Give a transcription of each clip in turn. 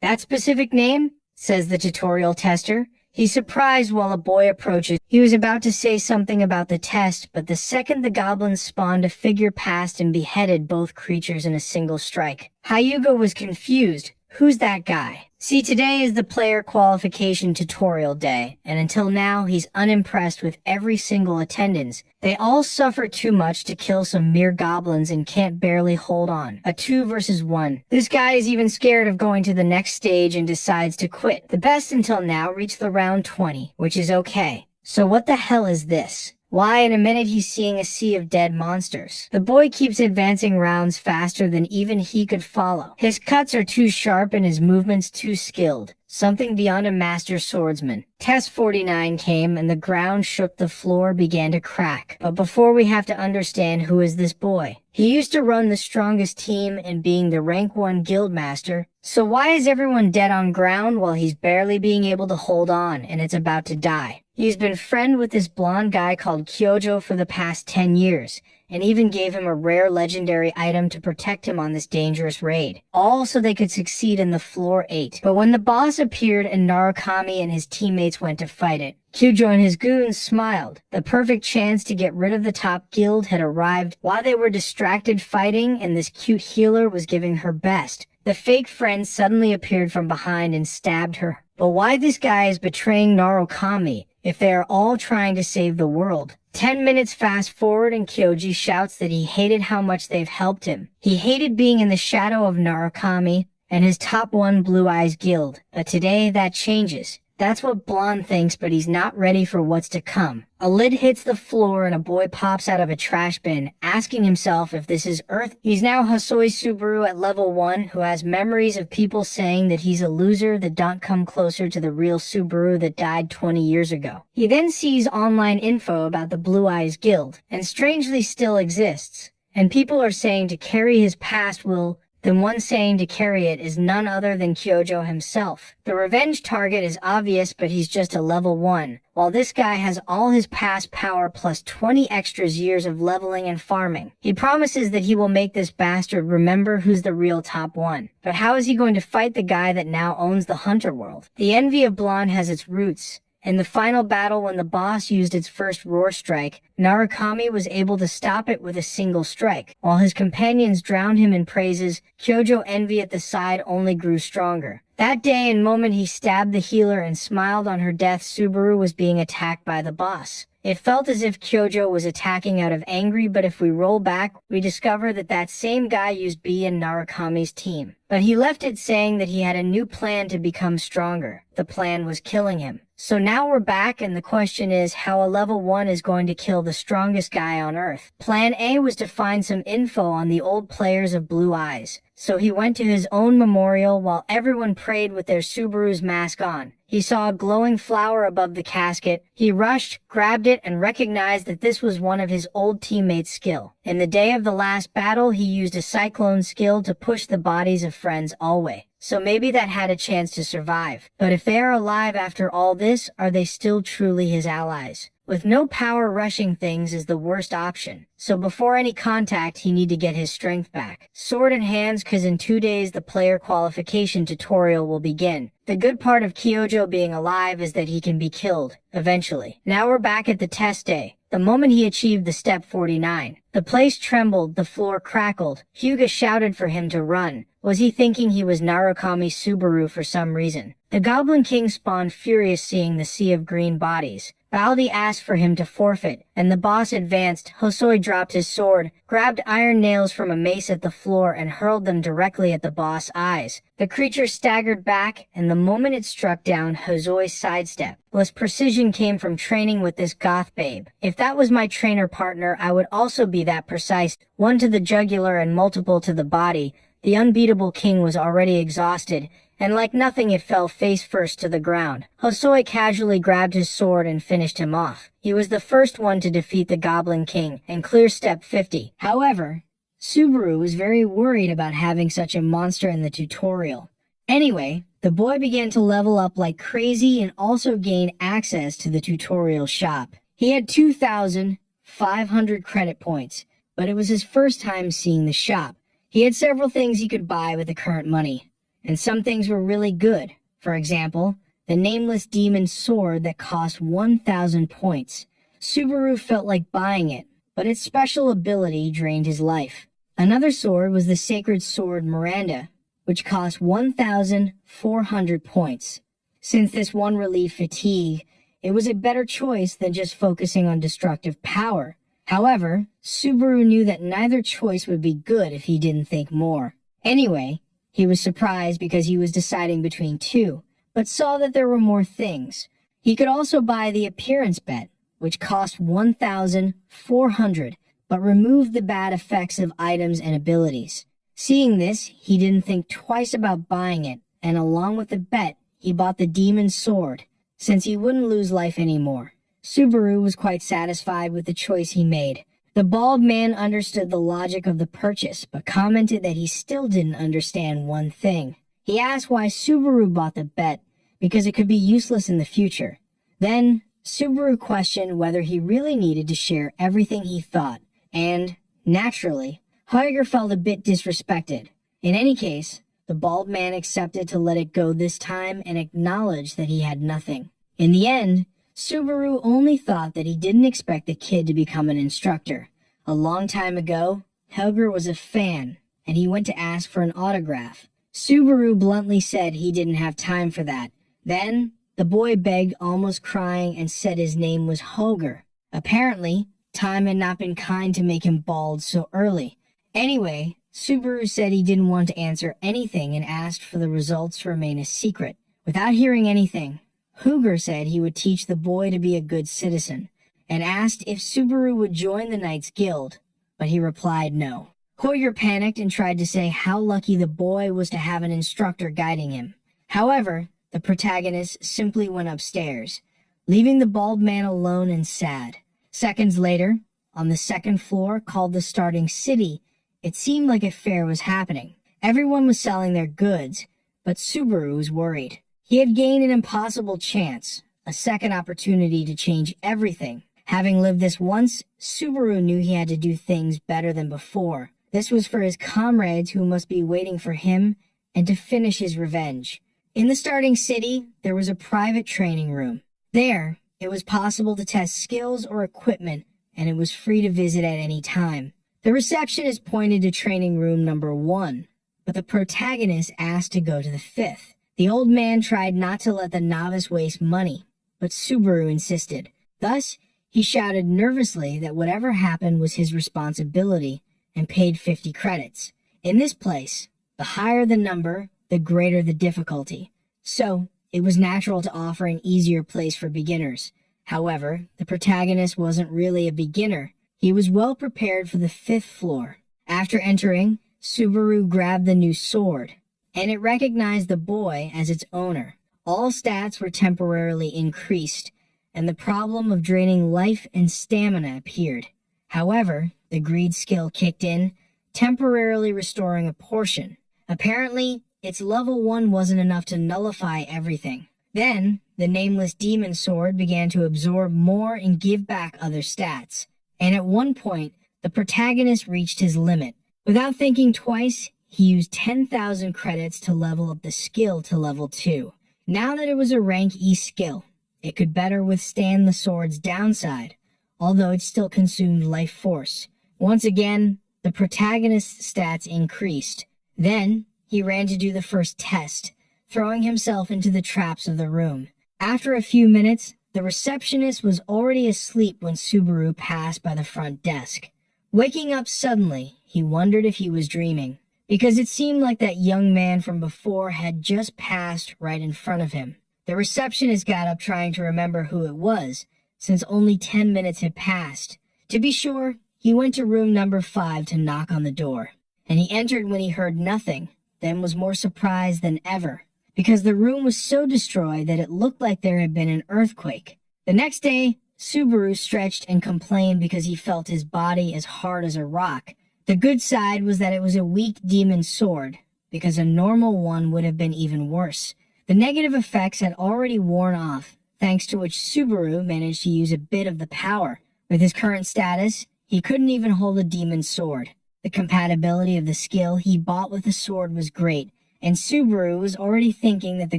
That specific name? Says the tutorial tester. He's surprised while a boy approaches. He was about to say something about the test, but the second the goblins spawned, a figure passed and beheaded both creatures in a single strike. Hyuga was confused. Who's that guy? See, today is the player qualification tutorial day, and until now he's unimpressed with every single attendance. They all suffer too much to kill some mere goblins and can't barely hold on. A 2 versus 1. This guy is even scared of going to the next stage and decides to quit. The best until now reached the round 20, which is okay. So what the hell is this? Why, in a minute he's seeing a sea of dead monsters. The boy keeps advancing rounds faster than even he could follow. His cuts are too sharp and his movements too skilled. Something beyond a master swordsman. Test 49 came and the ground shook, the floor began to crack. But before we have to understand who is this boy. He used to run the strongest team and being the rank 1 guild master. So why is everyone dead on ground while he's barely being able to hold on and it's about to die? He's been friend with this blonde guy called Kyojo for the past 10 years, and even gave him a rare legendary item to protect him on this dangerous raid. All so they could succeed in the floor 8. But when the boss appeared and Narukami and his teammates went to fight it, Kyojo and his goons smiled. The perfect chance to get rid of the top guild had arrived while they were distracted fighting and this cute healer was giving her best. The fake friend suddenly appeared from behind and stabbed her. But why this guy is betraying Narukami if they are all trying to save the world? 10 minutes fast forward and Kyoji shouts that he hated how much they've helped him. He hated being in the shadow of Narukami and his top 1 Blue Eyes guild. But today that changes. That's what Blonde thinks, but he's not ready for what's to come. A lid hits the floor and a boy pops out of a trash bin, asking himself if this is Earth. He's now Hosoi Subaru at level 1, who has memories of people saying that he's a loser that don't come closer to the real Subaru that died 20 years ago. He then sees online info about the Blue Eyes Guild, and strangely still exists. And people are saying to carry his past will, then one saying to carry it is none other than Kyojo himself. The revenge target is obvious, but he's just a level 1, while this guy has all his past power plus 20 extras years of leveling and farming. He promises that he will make this bastard remember who's the real top 1. But how is he going to fight the guy that now owns the Hunter world? The envy of Blonde has its roots. In the final battle, when the boss used its first roar strike, Narukami was able to stop it with a single strike. While his companions drowned him in praises, Kyojo envy at the side only grew stronger. That day and moment he stabbed the healer and smiled on her death, Subaru was being attacked by the boss. It felt as if Kyojo was attacking out of anger, but if we roll back, we discover that that same guy used B in Narukami's team. But he left it saying that he had a new plan to become stronger. The plan was killing him. So now we're back and the question is how a level 1 is going to kill the strongest guy on Earth. Plan A was to find some info on the old players of Blue Eyes. So he went to his own memorial while everyone prayed with their Subaru's mask on. He saw a glowing flower above the casket. He rushed, grabbed it, and recognized that this was one of his old teammates' skill. In the day of the last battle, he used a cyclone skill to push the bodies of friends away. So maybe that had a chance to survive. But if they are alive after all this, are they still truly his allies? With no power, rushing things is the worst option. So before any contact, he need to get his strength back. Sword in hands, cause in 2 days the player qualification tutorial will begin. The good part of Kyojo being alive is that he can be killed, eventually. Now we're back at the test day. The moment he achieved the step 49, the place trembled, the floor crackled. Hyuga shouted for him to run. Was he thinking he was Narukami Subaru for some reason? The Goblin King spawned furious seeing the sea of green bodies. Baldi asked for him to forfeit, and the boss advanced. Hosoi dropped his sword, grabbed iron nails from a mace at the floor and hurled them directly at the boss' eyes. The creature staggered back, and the moment it struck down, Hosoi sidestepped. Plus precision came from training with this goth babe. If that was my trainer partner, I would also be that precise. One to the jugular and multiple to the body. The unbeatable king was already exhausted, and like nothing it fell face first to the ground. Hosoi casually grabbed his sword and finished him off. He was the first one to defeat the Goblin King and clear step 50. However, Subaru was very worried about having such a monster in the tutorial. Anyway, the boy began to level up like crazy and also gain access to the tutorial shop. He had 2,500 credit points, but it was his first time seeing the shop. He had several things he could buy with the current money. and some things were really good. For example, the nameless demon sword that cost 1,000 points. Subaru felt like buying it, but its special ability drained his life. Another sword was the sacred sword Miranda, which cost 1,400 points. Since this one relieved fatigue, it was a better choice than just focusing on destructive power. However, Subaru knew that neither choice would be good if he didn't think more. Anyway, he was surprised because he was deciding between two, but saw that there were more things. He could also buy the appearance bet, which cost 1,400, but removed the bad effects of items and abilities. Seeing this, he didn't think twice about buying it, and along with the bet, he bought the demon sword, since he wouldn't lose life anymore. Subaru was quite satisfied with the choice he made. The bald man understood the logic of the purchase, but commented that he still didn't understand one thing. He asked why Subaru bought the bet, because it could be useless in the future. Then, Subaru questioned whether he really needed to share everything he thought, and, naturally, Hager felt a bit disrespected. In any case, the bald man accepted to let it go this time and acknowledged that he had nothing. In the end, Subaru only thought that he didn't expect the kid to become an instructor. A long time ago, Helger was a fan, and he went to ask for an autograph. Subaru bluntly said he didn't have time for that. Then, the boy begged, almost crying, and said his name was Holger. Apparently, time had not been kind to make him bald so early. Anyway, Subaru said he didn't want to answer anything and asked for the results to remain a secret. Without hearing anything, Huger said he would teach the boy to be a good citizen, and asked if Subaru would join the Knights Guild, but he replied no. Hoyer panicked and tried to say how lucky the boy was to have an instructor guiding him. However, the protagonist simply went upstairs, leaving the bald man alone and sad. Seconds later, on the second floor called the Starting City, it seemed like a fair was happening. Everyone was selling their goods, but Subaru was worried. He had gained an impossible chance, a second opportunity to change everything. Having lived this once, Subaru knew he had to do things better than before. This was for his comrades who must be waiting for him and to finish his revenge. In the Starting City, there was a private training room. There, it was possible to test skills or equipment, and it was free to visit at any time. The receptionist pointed to training room number 1, but the protagonist asked to go to the 5th. The old man tried not to let the novice waste money, but Subaru insisted. Thus, he shouted nervously that whatever happened was his responsibility and paid 50 credits. In this place, the higher the number, the greater the difficulty. So, it was natural to offer an easier place for beginners. However, the protagonist wasn't really a beginner. He was well prepared for the 5th floor. After entering, Subaru grabbed the new sword, and it recognized the boy as its owner. All stats were temporarily increased, and the problem of draining life and stamina appeared. However, the greed skill kicked in, temporarily restoring a portion. Apparently, its level 1 wasn't enough to nullify everything. Then, the nameless demon sword began to absorb more and give back other stats. And at one point, the protagonist reached his limit. Without thinking twice, he used 10,000 credits to level up the skill to level 2. Now that it was a rank E skill, it could better withstand the sword's downside, although it still consumed life force. Once again, the protagonist's stats increased. Then, he ran to do the first test, throwing himself into the traps of the room. After a few minutes, the receptionist was already asleep when Subaru passed by the front desk. Waking up suddenly, he wondered if he was dreaming, because it seemed like that young man from before had just passed right in front of him. The receptionist got up trying to remember who it was, since only 10 minutes had passed. To be sure, he went to room number 5 to knock on the door, and he entered when he heard nothing, then was more surprised than ever, because the room was so destroyed that it looked like there had been an earthquake. The next day, Subaru stretched and complained because he felt his body as hard as a rock. The good side was that it was a weak demon sword, because a normal one would have been even worse. The negative effects had already worn off, thanks to which Subaru managed to use a bit of the power. With his current status, he couldn't even hold a demon sword. The compatibility of the skill he bought with the sword was great, and Subaru was already thinking that the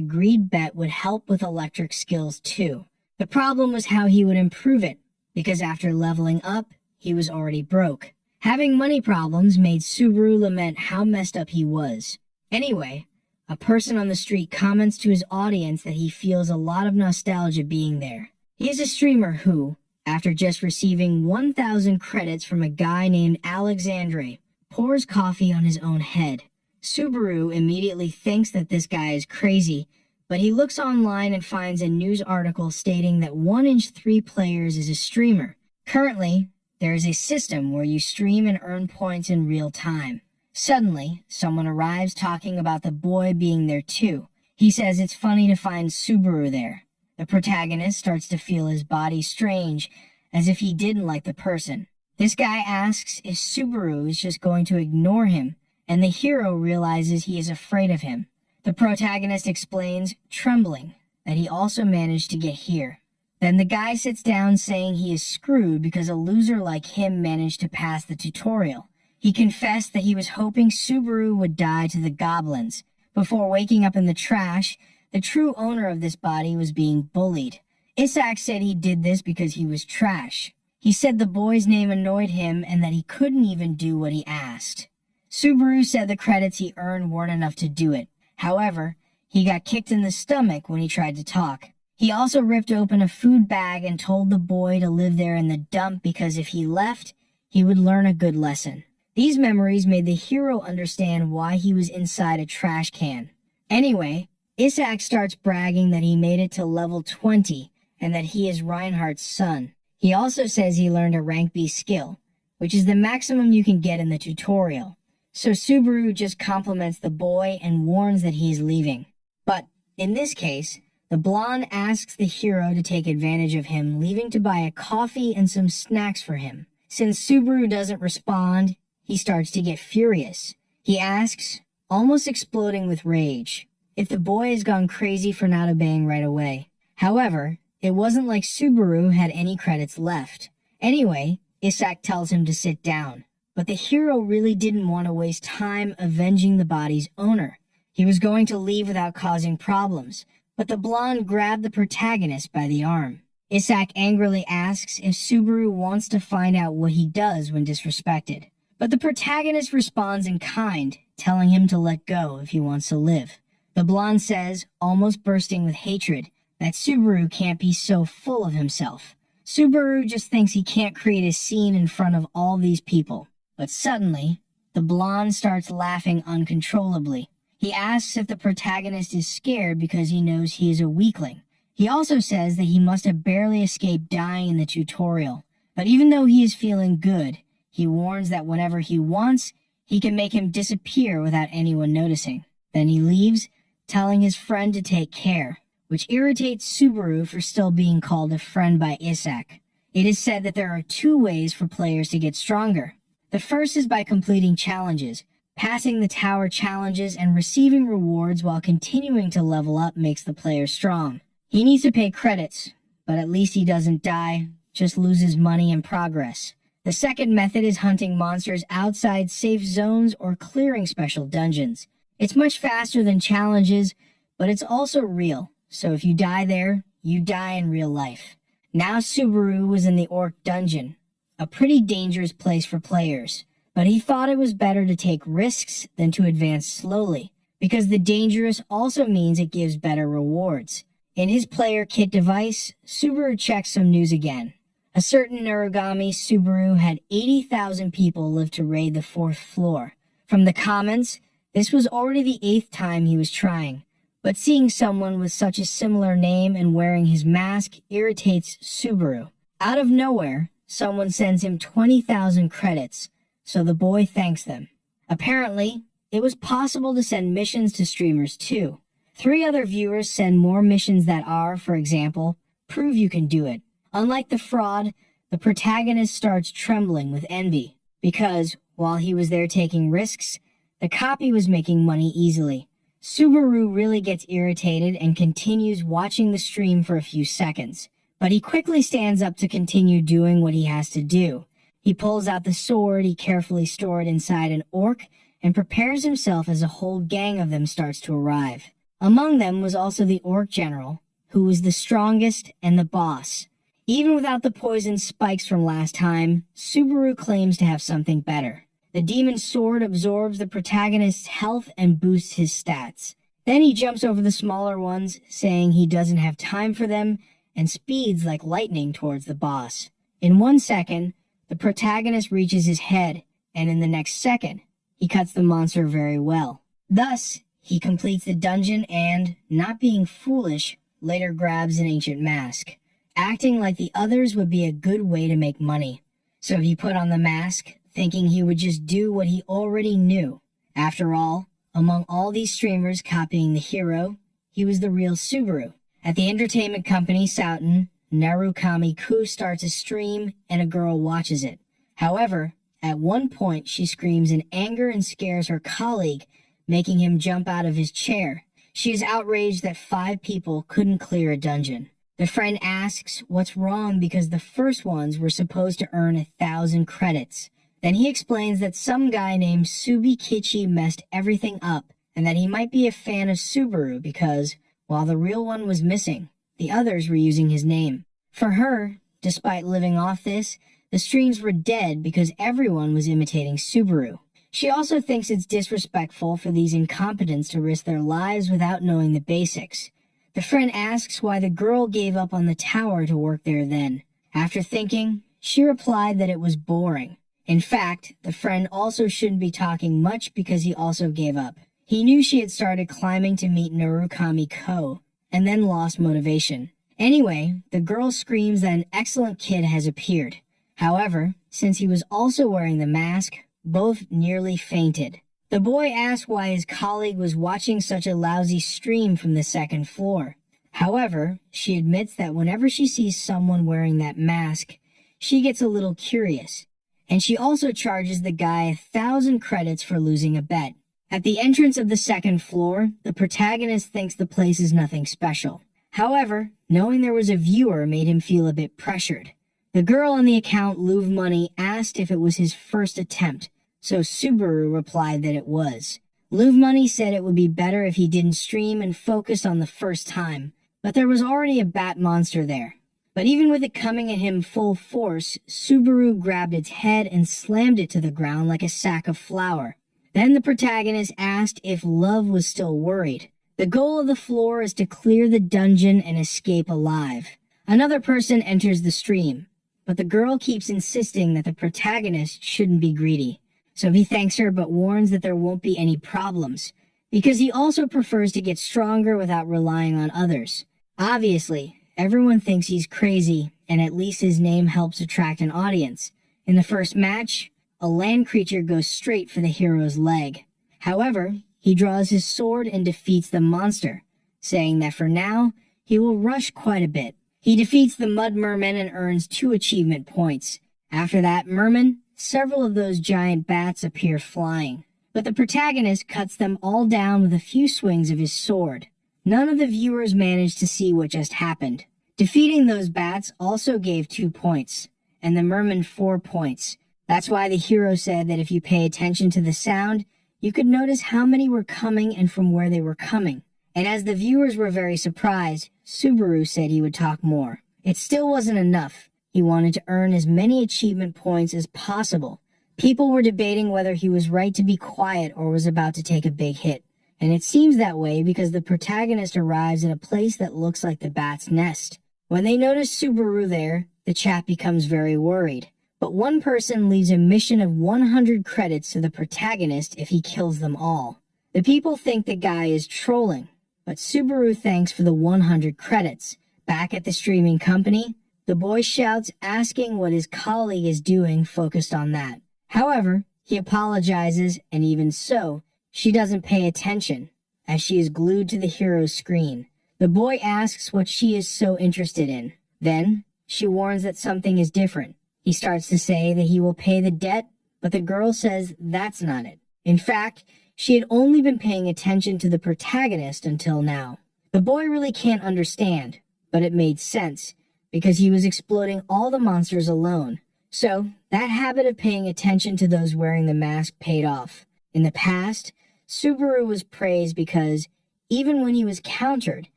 greed bet would help with electric skills too. The problem was how he would improve it, because after leveling up, he was already broke. Having money problems made Subaru lament how messed up he was. Anyway, a person on the street comments to his audience that he feels a lot of nostalgia being there. He is a streamer who, after just receiving 1,000 credits from a guy named Alexandre, pours coffee on his own head. Subaru immediately thinks that this guy is crazy, but he looks online and finds a news article stating that 1-3 players is a streamer. Currently, there is a system where you stream and earn points in real time. Suddenly, someone arrives talking about the boy being there too. He says it's funny to find Subaru there. The protagonist starts to feel his body strange, as if he didn't like the person. This guy asks if Subaru is just going to ignore him, and the hero realizes he is afraid of him. The protagonist explains, trembling, that he also managed to get here. Then the guy sits down saying he is screwed because a loser like him managed to pass the tutorial. He confessed that he was hoping Subaru would die to the goblins. Before waking up in the trash, the true owner of this body was being bullied. Isaac said he did this because he was trash. He said the boy's name annoyed him and that he couldn't even do what he asked. Subaru said the credits he earned weren't enough to do it. However, he got kicked in the stomach when he tried to talk. He also ripped open a food bag and told the boy to live there in the dump because if he left, he would learn a good lesson. These memories made the hero understand why he was inside a trash can. Anyway, Isaac starts bragging that he made it to level 20 and that he is Reinhardt's son. He also says he learned a rank B skill, which is the maximum you can get in the tutorial. So Subaru just compliments the boy and warns that he is leaving. But in this case, the blonde asks the hero to take advantage of him, leaving to buy a coffee and some snacks for him. Since Subaru doesn't respond, he starts to get furious. He asks, almost exploding with rage, if the boy has gone crazy for not obeying right away. However, it wasn't like Subaru had any credits left. Anyway, Isaac tells him to sit down. But the hero really didn't want to waste time avenging the body's owner. He was going to leave without causing problems, but the blonde grabbed the protagonist by the arm. Isaac angrily asks if Subaru wants to find out what he does when disrespected. But the protagonist responds in kind, telling him to let go if he wants to live. The blonde says, almost bursting with hatred, that Subaru can't be so full of himself. Subaru just thinks he can't create a scene in front of all these people. But suddenly, the blonde starts laughing uncontrollably. He asks if the protagonist is scared because he knows he is a weakling. He also says that he must have barely escaped dying in the tutorial. But even though he is feeling good, he warns that whenever he wants, he can make him disappear without anyone noticing. Then he leaves, telling his friend to take care, which irritates Subaru for still being called a friend by Isaac. It is said that there are 2 ways for players to get stronger. The first is by completing challenges. Passing the tower challenges and receiving rewards while continuing to level up makes the player strong. He needs to pay credits, but at least he doesn't die, just loses money and progress. The second method is hunting monsters outside safe zones or clearing special dungeons. It's much faster than challenges, but it's also real, so if you die there, you die in real life. Now Subaru was in the orc dungeon, a pretty dangerous place for players, but he thought it was better to take risks than to advance slowly, because the dangerous also means it gives better rewards. In his player kit device, Subaru checks some news again. A certain Narugami Subaru had 80,000 people live to raid the 4th floor. From the comments, this was already the 8th time he was trying, but seeing someone with such a similar name and wearing his mask irritates Subaru. Out of nowhere, someone sends him 20,000 credits, so the boy thanks them. Apparently, it was possible to send missions to streamers too. 3 other viewers send more missions that are, for example, prove you can do it. Unlike the fraud, the protagonist starts trembling with envy, because, while he was there taking risks, the copy was making money easily. Subaru really gets irritated and continues watching the stream for a few seconds, but he quickly stands up to continue doing what he has to do. He pulls out the sword he carefully stored inside an orc and prepares himself as a whole gang of them starts to arrive. Among them was also the orc general, who was the strongest and the boss. Even without the poison spikes from last time, Subaru claims to have something better. The demon sword absorbs the protagonist's health and boosts his stats. Then he jumps over the smaller ones, saying he doesn't have time for them, and speeds like lightning towards the boss. In 1 second, the protagonist reaches his head, and in the next second, he cuts the monster very well. Thus, he completes the dungeon and, not being foolish, later grabs an ancient mask. Acting like the others would be a good way to make money. So he put on the mask, thinking he would just do what he already knew. After all, among all these streamers copying the hero, he was the real Subaru. At the entertainment company Souten, Narukami-ku starts a stream and a girl watches it. However, at one point she screams in anger and scares her colleague, making him jump out of his chair. She is outraged that 5 people couldn't clear a dungeon. The friend asks what's wrong because the first ones were supposed to earn 1,000 credits. Then he explains that some guy named Subikichi messed everything up and that he might be a fan of Subaru because, while the real one was missing, the others were using his name. For her, despite living off this, the streams were dead because everyone was imitating Subaru. She also thinks it's disrespectful for these incompetents to risk their lives without knowing the basics. The friend asks why the girl gave up on the tower to work there then. After thinking, she replied that it was boring. In fact, the friend also shouldn't be talking much because he also gave up. He knew she had started climbing to meet Narukami-ko, and then lost motivation. Anyway, the girl screams that an excellent kid has appeared. However, since he was also wearing the mask, both nearly fainted. The boy asks why his colleague was watching such a lousy stream from the 2nd floor. However, she admits that whenever she sees someone wearing that mask, she gets a little curious. And she also charges the guy 1,000 credits for losing a bet. At the entrance of the 2nd floor, the protagonist thinks the place is nothing special. However, knowing there was a viewer made him feel a bit pressured. The girl on the account Louv Money asked if it was his first attempt, so Subaru replied that it was. Louv Money said it would be better if he didn't stream and focus on the first time, but there was already a bat monster there. But even with it coming at him full force, Subaru grabbed its head and slammed it to the ground like a sack of flour. Then the protagonist asked if Love was still worried. The goal of the floor is to clear the dungeon and escape alive. Another person enters the stream, but the girl keeps insisting that the protagonist shouldn't be greedy. So he thanks her but warns that there won't be any problems, because he also prefers to get stronger without relying on others. Obviously, everyone thinks he's crazy, and at least his name helps attract an audience. In the first match, a land creature goes straight for the hero's leg. However, he draws his sword and defeats the monster, saying that for now, he will rush quite a bit. He defeats the mud merman and earns 2 achievement points. After that merman, several of those giant bats appear flying, but the protagonist cuts them all down with a few swings of his sword. None of the viewers managed to see what just happened. Defeating those bats also gave 2 points, and the merman 4 points. That's why the hero said that if you pay attention to the sound, you could notice how many were coming and from where they were coming. And as the viewers were very surprised, Subaru said he would talk more. It still wasn't enough. He wanted to earn as many achievement points as possible. People were debating whether he was right to be quiet or was about to take a big hit. And it seems that way because the protagonist arrives at a place that looks like the bat's nest. When they notice Subaru there, the chap becomes very worried. But one person leaves a mission of 100 credits to the protagonist if he kills them all. The people think the guy is trolling, but Subaru thanks for the 100 credits. Back at the streaming company, the boy shouts asking what his colleague is doing, focused on that. However, he apologizes, and even so, she doesn't pay attention, as she is glued to the hero's screen. The boy asks what she is so interested in. Then, she warns that something is different. He starts to say that he will pay the debt, but the girl says that's not it. In fact, she had only been paying attention to the protagonist until now. The boy really can't understand, but it made sense, because he was exploding all the monsters alone. So, that habit of paying attention to those wearing the mask paid off. In the past, Subaru was praised because, even when he was countered,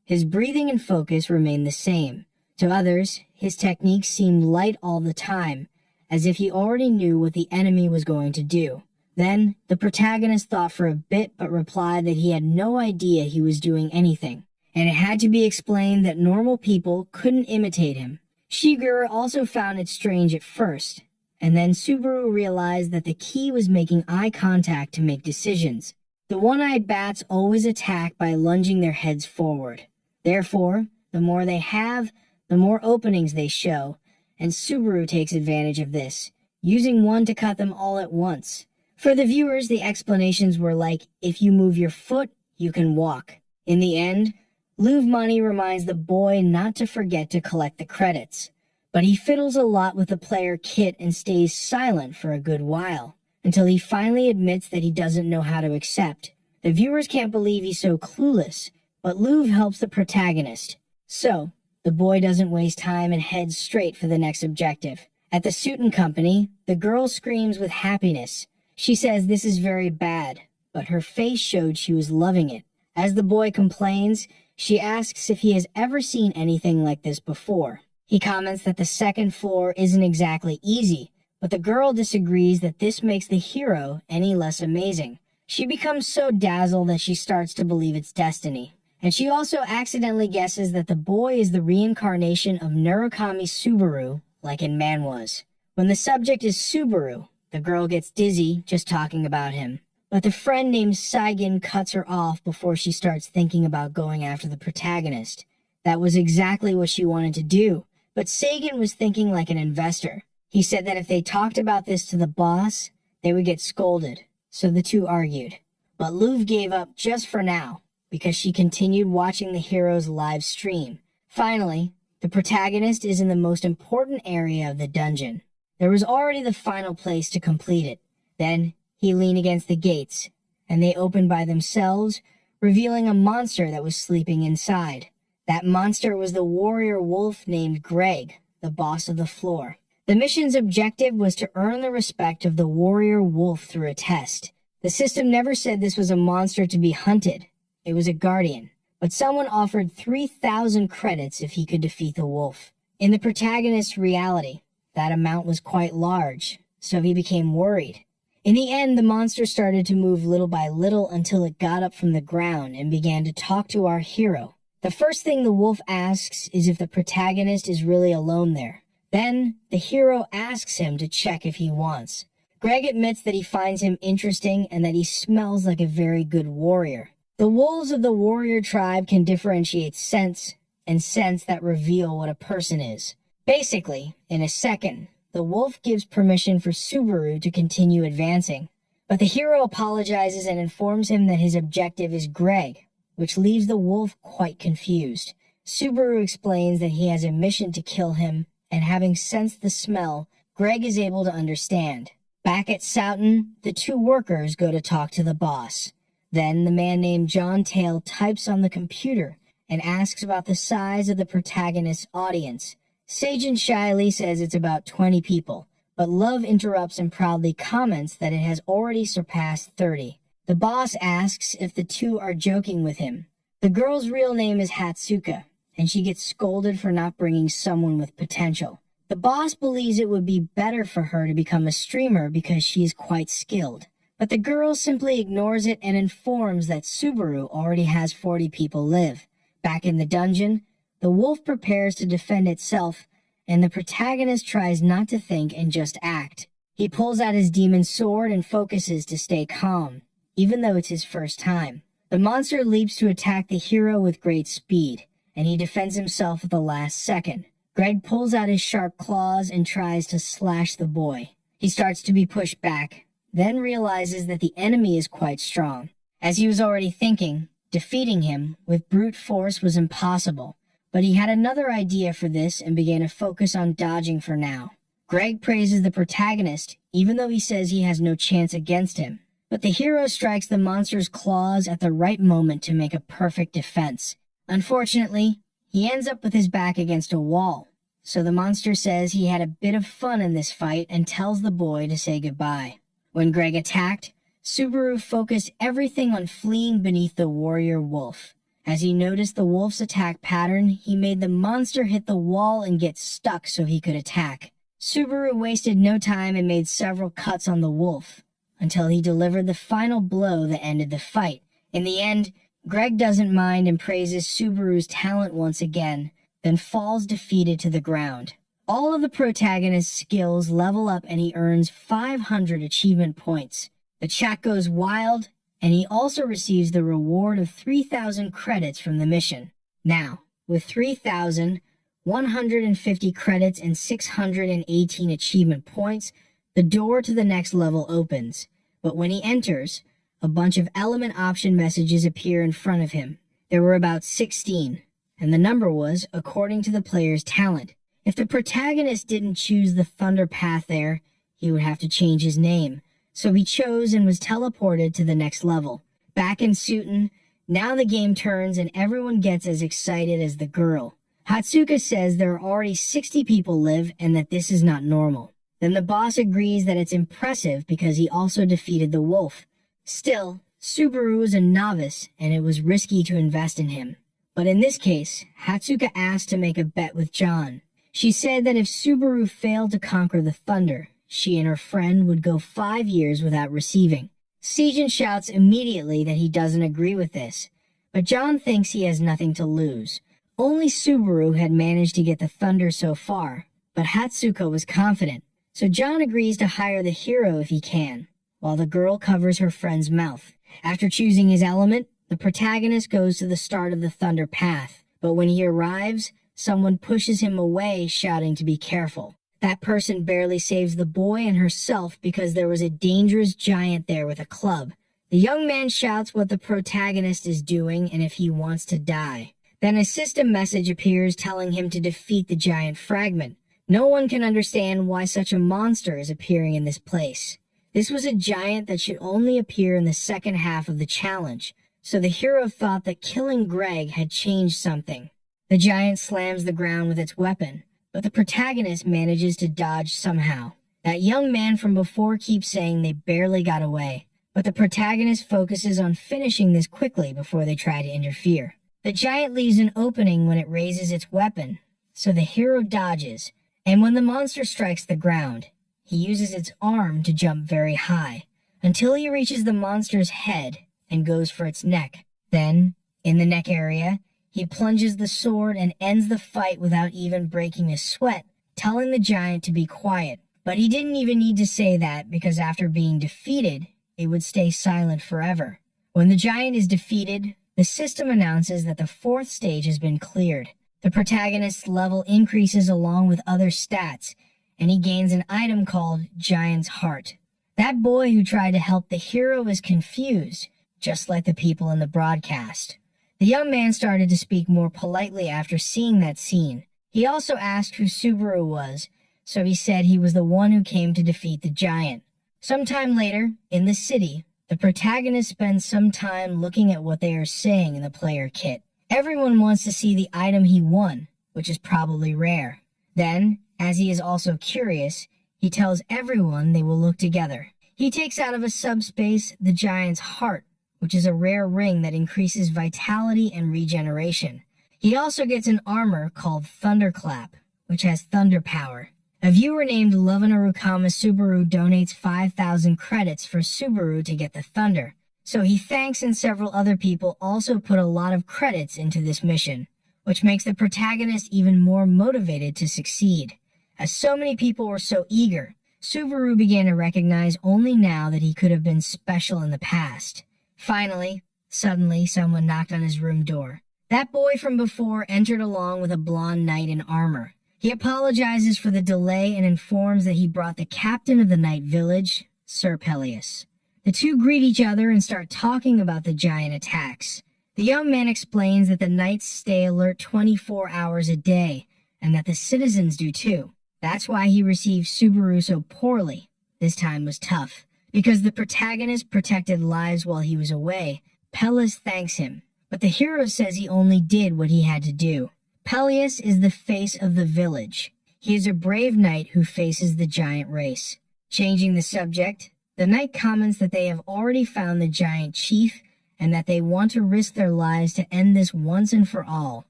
his breathing and focus remained the same. To others, his techniques seemed light all the time, as if he already knew what the enemy was going to do. Then, the protagonist thought for a bit but replied that he had no idea he was doing anything, and it had to be explained that normal people couldn't imitate him. Shigeru also found it strange at first, and then Subaru realized that the key was making eye contact to make decisions. The one-eyed bats always attack by lunging their heads forward. Therefore, the more they have, the more openings they show, and Subaru takes advantage of this, using one to cut them all at once. For the viewers, the explanations were like, if you move your foot, you can walk. In the end, Louvre Money reminds the boy not to forget to collect the credits, but he fiddles a lot with the player kit and stays silent for a good while, until he finally admits that he doesn't know how to accept. The viewers can't believe he's so clueless, but Louvre helps the protagonist. So, the boy doesn't waste time and heads straight for the next objective. At the Suit and Company, the girl screams with happiness. She says this is very bad, but her face showed she was loving it. As the boy complains, she asks if he has ever seen anything like this before. He comments that the second floor isn't exactly easy, but the girl disagrees that this makes the hero any less amazing. She becomes so dazzled that she starts to believe it's destiny. And she also accidentally guesses that the boy is the reincarnation of Murakami Subaru, like in manhwas. When the subject is Subaru, the girl gets dizzy just talking about him. But the friend named Saigen cuts her off before she starts thinking about going after the protagonist. That was exactly what she wanted to do, but Saigen was thinking like an investor. He said that if they talked about this to the boss, they would get scolded, so the two argued. But Louvre gave up just for now, because she continued watching the hero's live stream. Finally, the protagonist is in the most important area of the dungeon. There was already the final place to complete it. Then, he leaned against the gates, and they opened by themselves, revealing a monster that was sleeping inside. That monster was the warrior wolf named Greg, the boss of the floor. The mission's objective was to earn the respect of the warrior wolf through a test. The system never said this was a monster to be hunted. It was a guardian, but someone offered 3,000 credits if he could defeat the wolf. In the protagonist's reality, that amount was quite large, so he became worried. In the end, the monster started to move little by little until it got up from the ground and began to talk to our hero. The first thing the wolf asks is if the protagonist is really alone there. Then, the hero asks him to check if he wants. Greg admits that he finds him interesting and that he smells like a very good warrior. The wolves of the warrior tribe can differentiate scents, and scents that reveal what a person is. Basically, in a second, the wolf gives permission for Subaru to continue advancing. But the hero apologizes and informs him that his objective is Greg, which leaves the wolf quite confused. Subaru explains that he has a mission to kill him, and having sensed the smell, Greg is able to understand. Back at Soughton, the two workers go to talk to the boss. Then the man named John Tail types on the computer and asks about the size of the protagonist's audience. Seigen shyly says it's about 20 people, but Love interrupts and proudly comments that it has already surpassed 30. The boss asks if the two are joking with him. The girl's real name is Hatsuka, and she gets scolded for not bringing someone with potential. The boss believes it would be better for her to become a streamer because she is quite skilled. But the girl simply ignores it and informs that Subaru already has 40 people live. Back in the dungeon, the wolf prepares to defend itself, and the protagonist tries not to think and just act. He pulls out his demon sword and focuses to stay calm, even though it's his first time. The monster leaps to attack the hero with great speed, and he defends himself at the last second. Greg pulls out his sharp claws and tries to slash the boy. He starts to be pushed back, then realizes that the enemy is quite strong. As he was already thinking, defeating him with brute force was impossible. But he had another idea for this and began to focus on dodging for now. Greg praises the protagonist, even though he says he has no chance against him. But the hero strikes the monster's claws at the right moment to make a perfect defense. Unfortunately, he ends up with his back against a wall, so the monster says he had a bit of fun in this fight and tells the boy to say goodbye. When Greg attacked, Subaru focused everything on fleeing beneath the warrior wolf. As he noticed the wolf's attack pattern, he made the monster hit the wall and get stuck so he could attack. Subaru wasted no time and made several cuts on the wolf, until he delivered the final blow that ended the fight. In the end, Greg doesn't mind and praises Subaru's talent once again, then falls defeated to the ground. All of the protagonist's skills level up and he earns 500 achievement points. The chat goes wild, and he also receives the reward of 3,000 credits from the mission. Now, with 3,150 credits and 618 achievement points, the door to the next level opens. But when he enters, a bunch of element option messages appear in front of him. There were about 16, and the number was according to the player's talent. If the protagonist didn't choose the thunder path there, he would have to change his name. So he chose and was teleported to the next level. Back in Suiten, now the game turns and everyone gets as excited as the girl. Hatsuka says there are already 60 people live and that this is not normal. Then the boss agrees that it's impressive because he also defeated the wolf. Still, Subaru was a novice and it was risky to invest in him. But in this case, Hatsuka asked to make a bet with John. She said that if Subaru failed to conquer the thunder, she and her friend would go 5 years without receiving. Seijin shouts immediately that he doesn't agree with this, but John thinks he has nothing to lose. Only Subaru had managed to get the thunder so far, but Hatsuka was confident, so John agrees to hire the hero if he can, while the girl covers her friend's mouth. After choosing his element, the protagonist goes to the start of the thunder path, but when he arrives, someone pushes him away, shouting to be careful. That person barely saves the boy and herself because there was a dangerous giant there with a club. The young man shouts what the protagonist is doing and if he wants to die. Then a system message appears telling him to defeat the giant fragment. No one can understand why such a monster is appearing in this place. This was a giant that should only appear in the second half of the challenge, so the hero thought that killing Greg had changed something. The giant slams the ground with its weapon, but the protagonist manages to dodge somehow. That young man from before keeps saying they barely got away, but the protagonist focuses on finishing this quickly before they try to interfere. The giant leaves an opening when it raises its weapon, so the hero dodges, and when the monster strikes the ground, he uses its arm to jump very high, until he reaches the monster's head and goes for its neck. Then, in the neck area, he plunges the sword and ends the fight without even breaking a sweat, telling the giant to be quiet. But he didn't even need to say that because after being defeated, it would stay silent forever. When the giant is defeated, the system announces that the 4th stage has been cleared. The protagonist's level increases along with other stats, and he gains an item called Giant's Heart. That boy who tried to help the hero is confused, just like the people in the broadcast. The young man started to speak more politely after seeing that scene. He also asked who Subaru was, so he said he was the one who came to defeat the giant. Sometime later, in the city, the protagonist spends some time looking at what they are saying in the player kit. Everyone wants to see the item he won, which is probably rare. Then, as he is also curious, he tells everyone they will look together. He takes out of a subspace the giant's heart, which is a rare ring that increases vitality and regeneration. He also gets an armor called Thunderclap, which has thunder power. A viewer named Lovenarukama Subaru donates 5,000 credits for Subaru to get the thunder, so he thanks and several other people also put a lot of credits into this mission, which makes the protagonist even more motivated to succeed. As so many people were so eager, Subaru began to recognize only now that he could have been special in the past. Finally, suddenly someone knocked on his room door. That boy from before entered along with a blonde knight in armor. He apologizes for the delay and informs that he brought the captain of the night village, Sir Peleus. The two greet each other and start talking about the giant attacks. The young man explains that the knights stay alert 24 hours a day, and that the citizens do too. That's why he received Subaru so poorly. This time was tough. Because the protagonist protected lives while he was away, Peleus thanks him, but the hero says he only did what he had to do. Peleus is the face of the village. He is a brave knight who faces the giant race. Changing the subject, The knight comments that they have already found the giant chief and that they want to risk their lives to end this once and for all.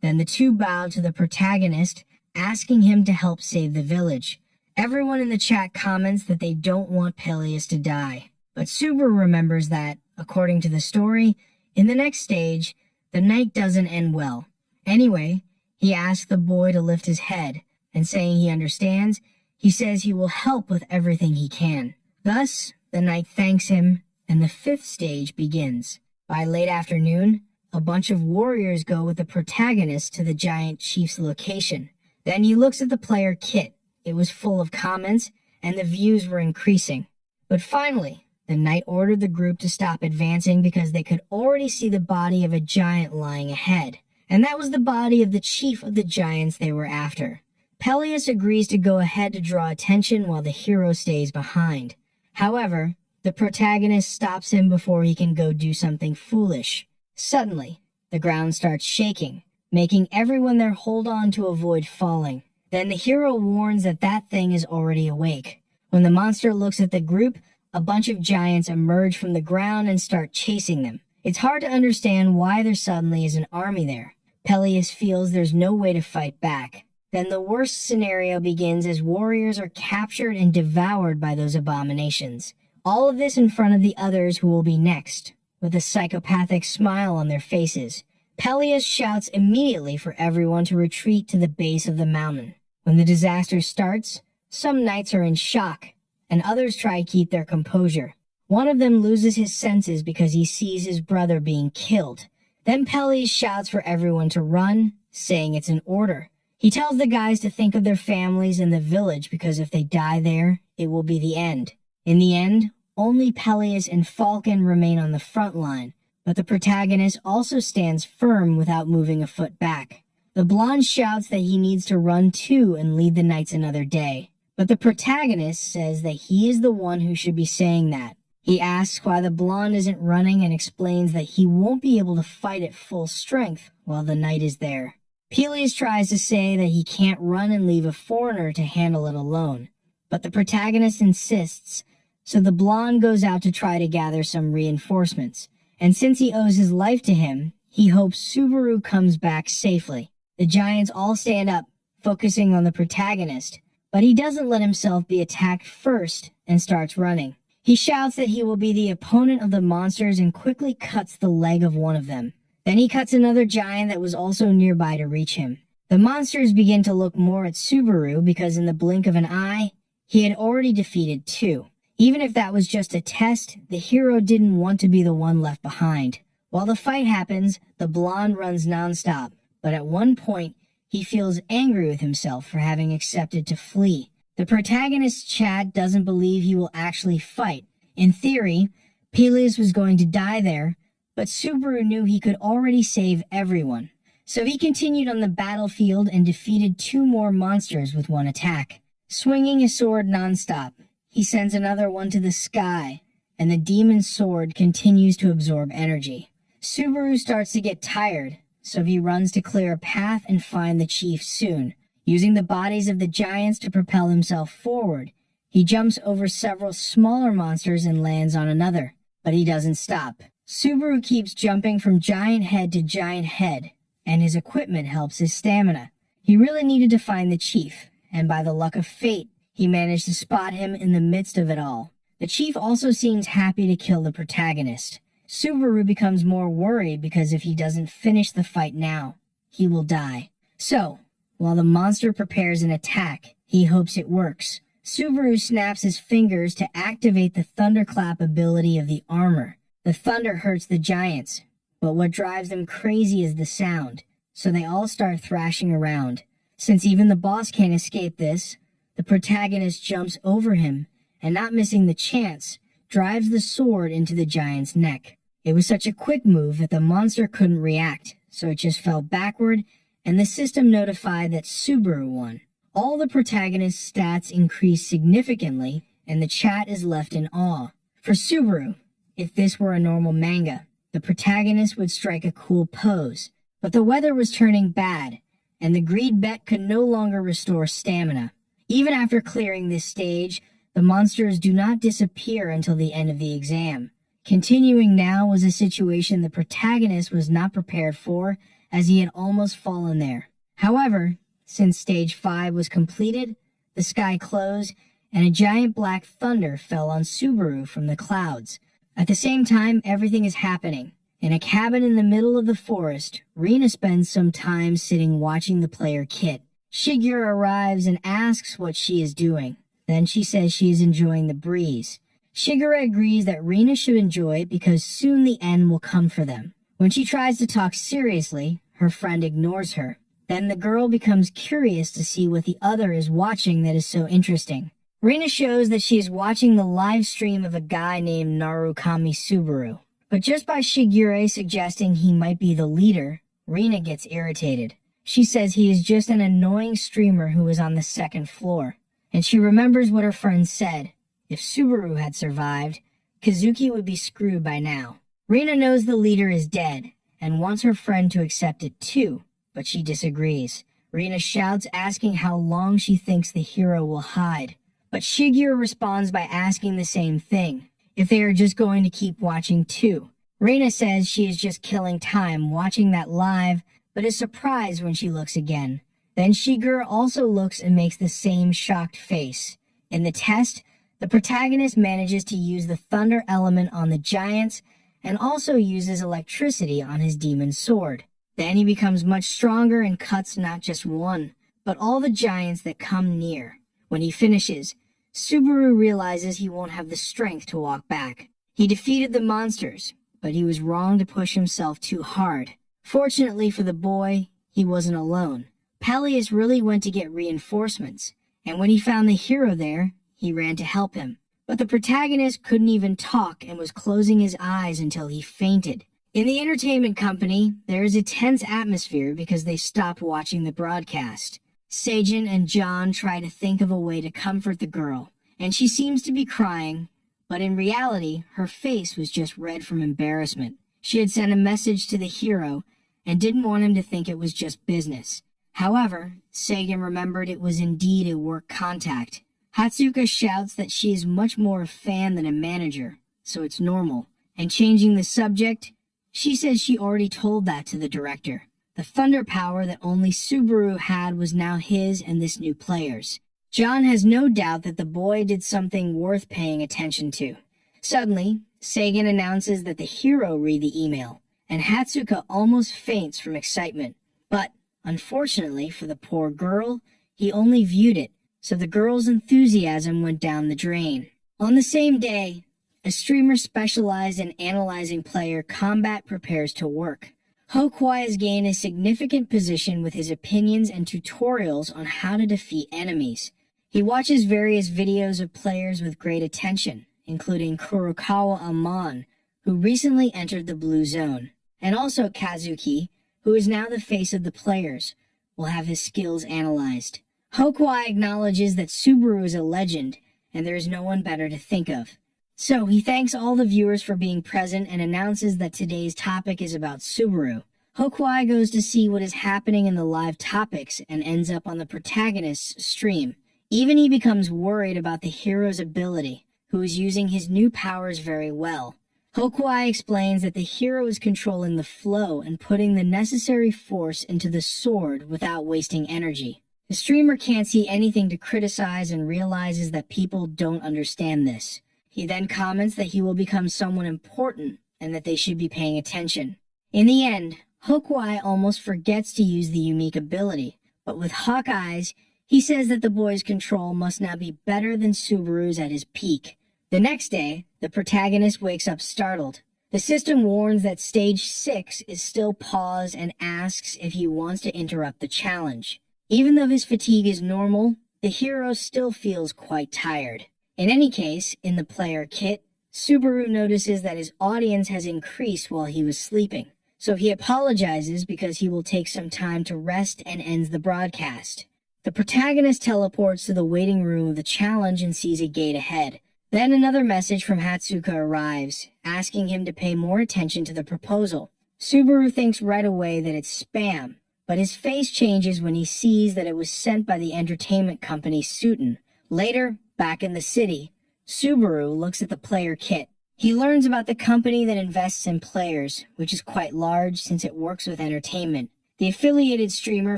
Then the two bow to the protagonist, asking him to help save the village. Everyone in the chat comments that they don't want Peleus to die. But Subaru remembers that, according to the story, in the next stage, the night doesn't end well. Anyway, he asks the boy to lift his head, and saying he understands, he says he will help with everything he can. Thus, the knight thanks him, and the fifth stage begins. By late afternoon, a bunch of warriors go with the protagonist to the giant chief's location. Then he looks at the player kit. It was full of comments, and the views were increasing. But finally, the knight ordered the group to stop advancing because they could already see the body of a giant lying ahead. And that was the body of the chief of the giants they were after. Peleus agrees to go ahead to draw attention while the hero stays behind. However, the protagonist stops him before he can go do something foolish. Suddenly, the ground starts shaking, making everyone there hold on to avoid falling. Then the hero warns that that thing is already awake. When the monster looks at the group, a bunch of giants emerge from the ground and start chasing them. It's hard to understand why there suddenly is an army there. Peleus feels there's no way to fight back. Then the worst scenario begins as warriors are captured and devoured by those abominations. All of this in front of the others who will be next, with a psychopathic smile on their faces. Peleus shouts immediately for everyone to retreat to the base of the mountain. When the disaster starts, some knights are in shock, and others try to keep their composure. One of them loses his senses because he sees his brother being killed. Then Peleus shouts for everyone to run, saying it's an order. He tells the guys to think of their families and the village because if they die there, it will be the end. In the end, only Peleus and Falcon remain on the front line, but the protagonist also stands firm without moving a foot back. The blonde shouts that he needs to run too and lead the knights another day. But the protagonist says that he is the one who should be saying that. He asks why the blonde isn't running and explains that he won't be able to fight at full strength while the knight is there. Peleus tries to say that he can't run and leave a foreigner to handle it alone, but the protagonist insists, so the blonde goes out to try to gather some reinforcements. And since he owes his life to him, he hopes Subaru comes back safely. The giants all stand up, focusing on the protagonist, but he doesn't let himself be attacked first and starts running. He shouts that he will be the opponent of the monsters and quickly cuts the leg of one of them. Then he cuts another giant that was also nearby to reach him. The monsters begin to look more at Subaru because in the blink of an eye, he had already defeated two. Even if that was just a test, the hero didn't want to be the one left behind. While the fight happens, the blonde runs nonstop, but at one point, he feels angry with himself for having accepted to flee. The protagonist Chad doesn't believe he will actually fight. In theory, Peleus was going to die there, but Subaru knew he could already save everyone. So he continued on the battlefield and defeated two more monsters with one attack. Swinging his sword nonstop, he sends another one to the sky, and the demon's sword continues to absorb energy. Subaru starts to get tired, so he runs to clear a path and find the chief soon. Using the bodies of the giants to propel himself forward, he jumps over several smaller monsters and lands on another, but he doesn't stop. Subaru keeps jumping from giant head to giant head, and his equipment helps his stamina. He really needed to find the chief, and by the luck of fate, he managed to spot him in the midst of it all. The chief also seems happy to kill the protagonist. Subaru becomes more worried because if he doesn't finish the fight now, he will die. So, while the monster prepares an attack, he hopes it works. Subaru snaps his fingers to activate the thunderclap ability of the armor. The thunder hurts the giants, but what drives them crazy is the sound, so they all start thrashing around. Since even the boss can't escape this, the protagonist jumps over him, and not missing the chance, drives the sword into the giant's neck. It was such a quick move that the monster couldn't react, so it just fell backward, and the system notified that Subaru won. All the protagonist's stats increase significantly, and the chat is left in awe. For Subaru, if this were a normal manga, the protagonist would strike a cool pose, but the weather was turning bad, and the greed bet could no longer restore stamina. Even after clearing this stage, the The monsters do not disappear until the end of the exam. Continuing now was a situation the protagonist was not prepared for, as he had almost fallen there. However, since stage 5 was completed, the sky closed, and a giant black thunder fell on Subaru from the clouds. At the same time, everything is happening. In a cabin in the middle of the forest, Rina spends some time sitting watching the player Kit. Shigeru arrives and asks what she is doing. Then she says she is enjoying the breeze. Shigeru agrees that Rina should enjoy it because soon the end will come for them. When she tries to talk seriously, her friend ignores her. Then the girl becomes curious to see what the other is watching that is so interesting. Rina shows that she is watching the live stream of a guy named Narukami Subaru. But just by Shigeru suggesting he might be the leader, Rina gets irritated. She says he is just an annoying streamer who is on the second floor. And she remembers what her friend said. If Subaru had survived, Kazuki would be screwed by now. Rina knows the leader is dead and wants her friend to accept it too, but she disagrees. Rina shouts, asking how long she thinks the hero will hide. But Shigeru responds by asking the same thing, if they are just going to keep watching too. Rina says she is just killing time watching that live, but is surprised when she looks again. Then Shigeru also looks and makes the same shocked face. In the test, the protagonist manages to use the thunder element on the giants and also uses electricity on his demon sword. Then he becomes much stronger and cuts not just one, but all the giants that come near. When he finishes, Subaru realizes he won't have the strength to walk back. He defeated the monsters, but he was wrong to push himself too hard. Fortunately for the boy, he wasn't alone. Peleus really went to get reinforcements, and when he found the hero there, he ran to help him. But the protagonist couldn't even talk and was closing his eyes until he fainted. In the entertainment company, there is a tense atmosphere because they stopped watching the broadcast. Seijin and John try to think of a way to comfort the girl, and she seems to be crying, but in reality, her face was just red from embarrassment. She had sent a message to the hero and didn't want him to think it was just business. However, Seijin remembered it was indeed a work contact. Hatsuka shouts that she is much more a fan than a manager, so it's normal. And changing the subject, she says she already told that to the director. The thunder power that only Subaru had was now his and this new player's. John has no doubt that the boy did something worth paying attention to. Suddenly, Sagan announces that the hero read the email, and Hatsuka almost faints from excitement. But, unfortunately for the poor girl, he only viewed it, so the girl's enthusiasm went down the drain. On the same day, a streamer specialized in analyzing player combat prepares to work. Hokwai has gained a significant position with his opinions and tutorials on how to defeat enemies. He watches various videos of players with great attention, including Kurokawa Amon, who recently entered the blue zone, and also Kazuki, who is now the face of the players, will have his skills analyzed. Hokwai acknowledges that Subaru is a legend, and there is no one better to think of. So he thanks all the viewers for being present and announces that today's topic is about Subaru. Hokwai goes to see what is happening in the live topics and ends up on the protagonist's stream. Even he becomes worried about the hero's ability, who is using his new powers very well. Hokwai explains that the hero is controlling the flow and putting the necessary force into the sword without wasting energy. The streamer can't see anything to criticize and realizes that people don't understand this. He then comments that he will become someone important and that they should be paying attention. In the end, Hokwai almost forgets to use the unique ability, but with hawk eyes, he says that the boy's control must now be better than Subaru's at his peak. The next day, the protagonist wakes up startled. The system warns that stage 6 is still paused and asks if he wants to interrupt the challenge. Even though his fatigue is normal, the hero still feels quite tired. In any case, in the player kit, Subaru notices that his audience has increased while he was sleeping, so he apologizes because he will take some time to rest and ends the broadcast. The protagonist teleports to the waiting room of the challenge and sees a gate ahead. Then another message from Hatsuka arrives, asking him to pay more attention to the proposal. Subaru thinks right away that it's spam, but his face changes when he sees that it was sent by the entertainment company Suiten. Later, Back in the city, Subaru looks at the player kit. He learns about the company that invests in players, which is quite large since it works with entertainment. The affiliated streamer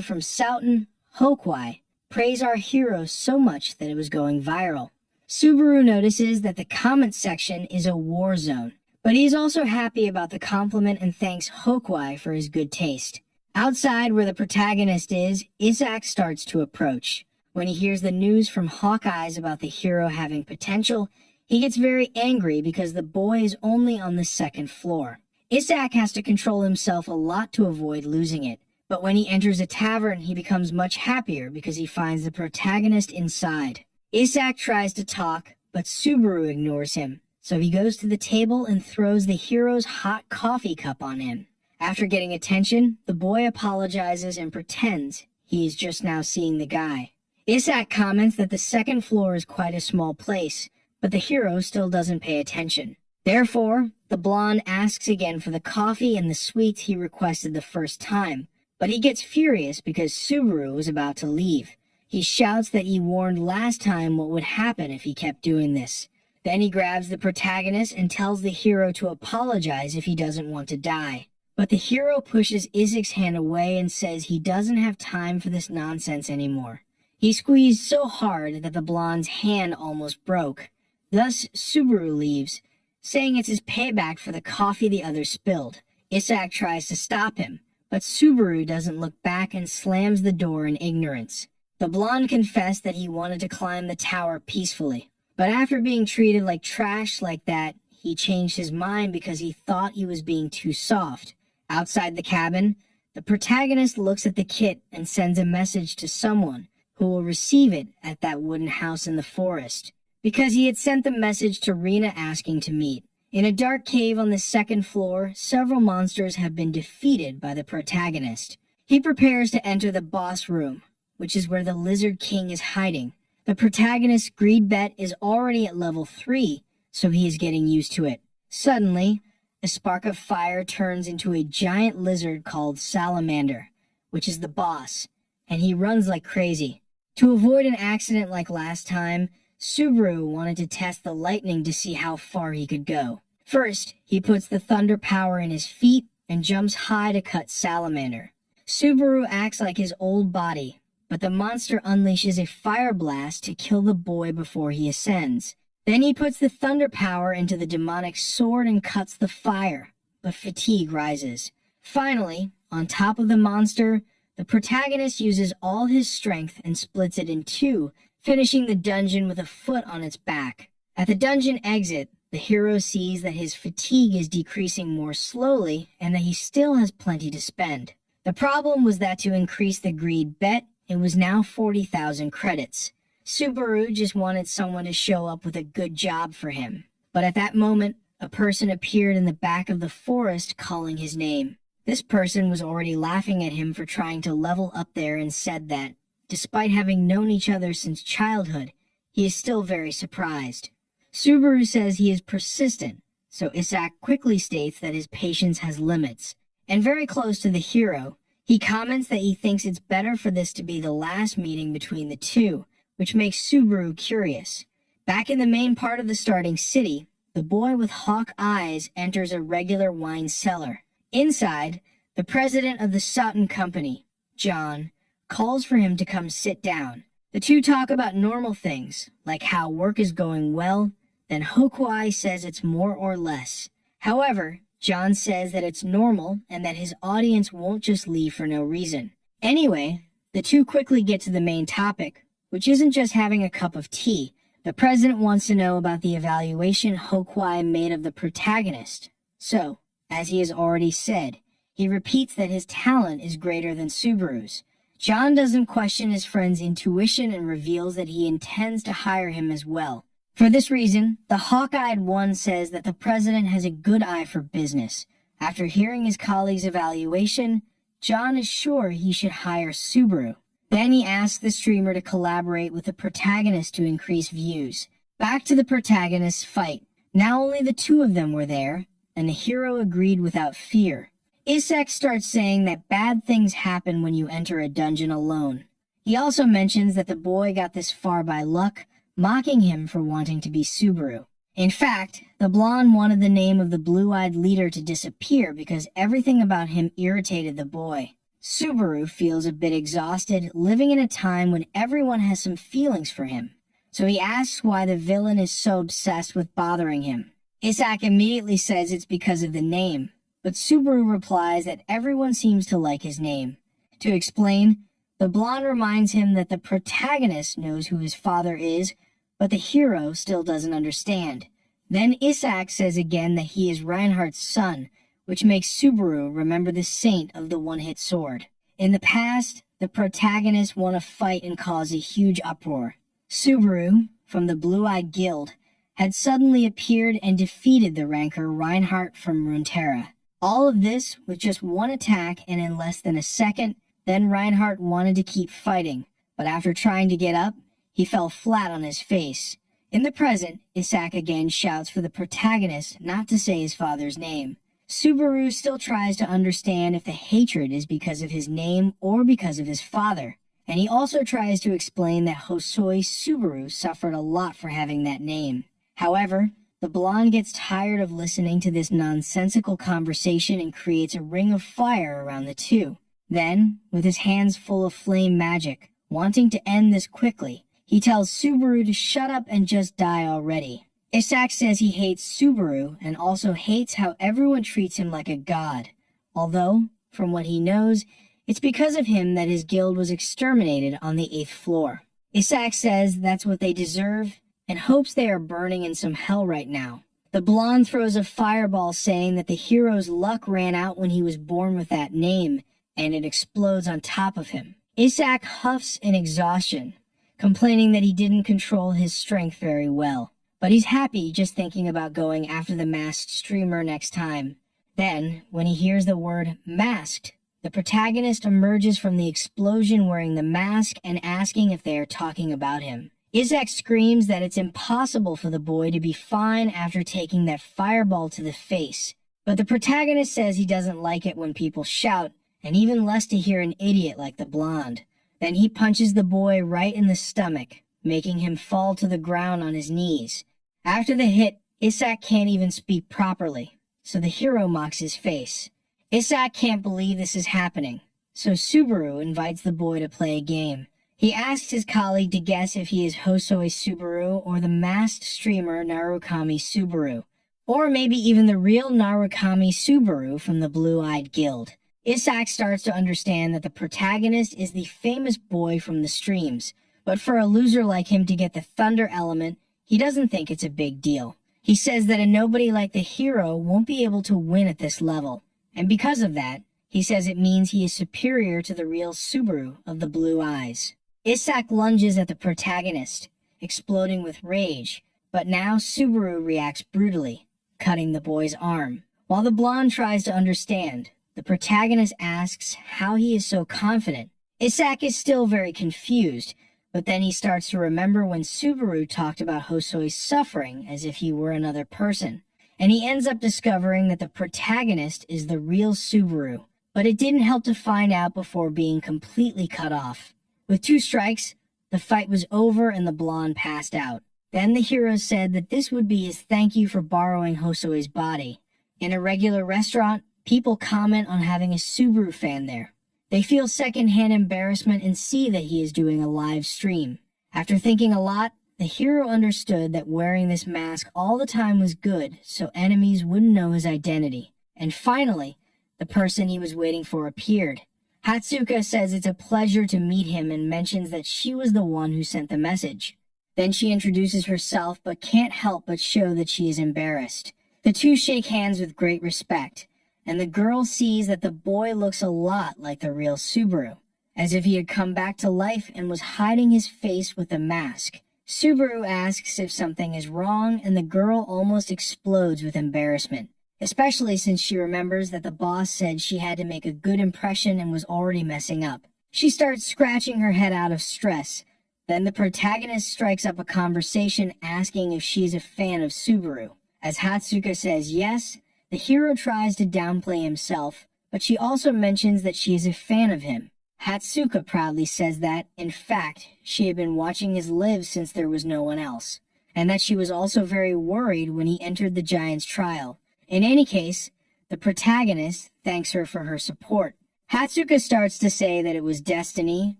from Soughton, Hokwai, praised our hero so much that it was going viral. Subaru notices that the comment section is a war zone, but he's also happy about the compliment and thanks Hokwai for his good taste. Outside where the protagonist is, Isaac starts to approach. When he hears the news from Hawkeyes about the hero having potential, he gets very angry because the boy is only on the second floor. Isaac has to control himself a lot to avoid losing it, but when he enters a tavern, he becomes much happier because he finds the protagonist inside. Isaac tries to talk, but Subaru ignores him, so he goes to the table and throws the hero's hot coffee cup on him. After getting attention, the boy apologizes and pretends he is just now seeing the guy. Isaac comments that the second floor is quite a small place, but the hero still doesn't pay attention. Therefore, the blonde asks again for the coffee and the sweets he requested the first time, but he gets furious because Subaru is about to leave. He shouts that he warned last time what would happen if he kept doing this. Then he grabs the protagonist and tells the hero to apologize if he doesn't want to die. But the hero pushes Isaac's hand away and says he doesn't have time for this nonsense anymore. He squeezed so hard that the blonde's hand almost broke. Thus, Subaru leaves, saying it's his payback for the coffee the other spilled. Isaac tries to stop him, but Subaru doesn't look back and slams the door in ignorance. The blonde confessed that he wanted to climb the tower peacefully, but after being treated like trash like that, he changed his mind because he thought he was being too soft. Outside the cabin, the protagonist looks at the kit and sends a message to someone who will receive it at that wooden house in the forest, because he had sent the message to Rena asking to meet. In a dark cave on the second floor, several monsters have been defeated by the protagonist. He prepares to enter the boss room, which is where the Lizard King is hiding. The protagonist's greed bet is already at level 3, so he is getting used to it. Suddenly, a spark of fire turns into a giant lizard called Salamander, which is the boss, and he runs like crazy. To avoid an accident like last time, Subaru wanted to test the lightning to see how far he could go. First, he puts the thunder power in his feet and jumps high to cut Salamander. Subaru acts like his old body, but the monster unleashes a fire blast to kill the boy before he ascends. Then he puts the thunder power into the demonic sword and cuts the fire, but fatigue rises. Finally, on top of the monster, the protagonist uses all his strength and splits it in two, finishing the dungeon with a foot on its back. At the dungeon exit, the hero sees that his fatigue is decreasing more slowly and that he still has plenty to spend. The problem was that to increase the greed bet, it was now 40,000 credits. Subaru just wanted someone to show up with a good job for him. But at that moment, a person appeared in the back of the forest calling his name. This person was already laughing at him for trying to level up there and said that, despite having known each other since childhood, he is still very surprised. Subaru says he is persistent, so Isaac quickly states that his patience has limits. And very close to the hero, he comments that he thinks it's better for this to be the last meeting between the two, which makes Subaru curious. Back in the main part of the starting city, the boy with hawk eyes enters a regular wine cellar. Inside, the president of the Sutton Company, John, calls for him to come sit down. The two talk about normal things, like how work is going well, then Hokwai says it's more or less. However, John says that it's normal and that his audience won't just leave for no reason. Anyway, the two quickly get to the main topic, which isn't just having a cup of tea. The president wants to know about the evaluation Hokwai made of the protagonist. So, as he has already said, he repeats that his talent is greater than Subaru's. John doesn't question his friend's intuition and reveals that he intends to hire him as well. For this reason, the hawk-eyed one says that the president has a good eye for business. After hearing his colleague's evaluation, John is sure he should hire Subaru. Then he asks the streamer to collaborate with the protagonist to increase views. Back to the protagonist's fight. Now only the two of them were there, and the hero agreed without fear. Isaac starts saying that bad things happen when you enter a dungeon alone. He also mentions that the boy got this far by luck, mocking him for wanting to be Subaru. In fact, the blonde wanted the name of the blue-eyed leader to disappear because everything about him irritated the boy. Subaru feels a bit exhausted, living in a time when everyone has some feelings for him. So he asks why the villain is so obsessed with bothering him. Isak immediately says it's because of the name, but Subaru replies that everyone seems to like his name. To explain, the blonde reminds him that the protagonist knows who his father is, but the hero still doesn't understand. Then Isak says again that he is Reinhardt's son, which makes Subaru remember the saint of the one-hit sword. In the past, the protagonist won a fight and caused a huge uproar. Subaru, from the Blue-Eyed Guild, had suddenly appeared and defeated the ranker Reinhardt from Runeterra. All of this with just one attack and in less than a second. Then Reinhardt wanted to keep fighting, but after trying to get up, he fell flat on his face. In the present, Isak again shouts for the protagonist not to say his father's name. Subaru still tries to understand if the hatred is because of his name or because of his father, and he also tries to explain that Hosoi Subaru suffered a lot for having that name. However, the blonde gets tired of listening to this nonsensical conversation and creates a ring of fire around the two. Then, with his hands full of flame magic, wanting to end this quickly, he tells Subaru to shut up and just die already. Isak says he hates Subaru and also hates how everyone treats him like a god, although, from what he knows, it's because of him that his guild was exterminated on the 8th floor. Isak says that's what they deserve and hopes they are burning in some hell right now. The blonde throws a fireball saying that the hero's luck ran out when he was born with that name, and it explodes on top of him. Isak huffs in exhaustion, complaining that he didn't control his strength very well, but he's happy just thinking about going after the masked streamer next time. Then, when he hears the word masked, the protagonist emerges from the explosion wearing the mask and asking if they are talking about him. Isak screams that it's impossible for the boy to be fine after taking that fireball to the face, but the protagonist says he doesn't like it when people shout, and even less to hear an idiot like the blonde. Then he punches the boy right in the stomach, making him fall to the ground on his knees. After the hit, Isak can't even speak properly, so the hero mocks his face. Isak can't believe this is happening, so Subaru invites the boy to play a game. He asks his colleague to guess if he is Hosoi Subaru or the masked streamer Narukami Subaru, or maybe even the real Narukami Subaru from the Blue-Eyed Guild. Isak starts to understand that the protagonist is the famous boy from the streams, but for a loser like him to get the thunder element, he doesn't think it's a big deal. He says that a nobody like the hero won't be able to win at this level, and because of that, he says it means he is superior to the real Subaru of the blue eyes. Isak lunges at the protagonist, exploding with rage, but now Subaru reacts brutally, cutting the boy's arm. While the blonde tries to understand, the protagonist asks how he is so confident. Isak is still very confused, but then he starts to remember when Subaru talked about Hosoi's suffering as if he were another person, and he ends up discovering that the protagonist is the real Subaru, but it didn't help to find out before being completely cut off. With 2 strikes, the fight was over and the blonde passed out. Then the hero said that this would be his thank you for borrowing Hosoi's body. In a regular restaurant, people comment on having a Subaru fan there. They feel secondhand embarrassment and see that he is doing a live stream. After thinking a lot, the hero understood that wearing this mask all the time was good so enemies wouldn't know his identity. And finally, the person he was waiting for appeared. Hatsuka says it's a pleasure to meet him and mentions that she was the one who sent the message. Then she introduces herself but can't help but show that she is embarrassed. The two shake hands with great respect, and the girl sees that the boy looks a lot like the real Subaru, as if he had come back to life and was hiding his face with a mask. Subaru asks if something is wrong, and the girl almost explodes with embarrassment, especially since she remembers that the boss said she had to make a good impression and was already messing up. She starts scratching her head out of stress. Then the protagonist strikes up a conversation asking if she's a fan of Subaru. As Hatsuka says yes, the hero tries to downplay himself, but she also mentions that she is a fan of him. Hatsuka proudly says that, in fact, she had been watching his live since there was no one else, and that she was also very worried when he entered the giant's trial. In any case, the protagonist thanks her for her support. Hatsuka starts to say that it was destiny,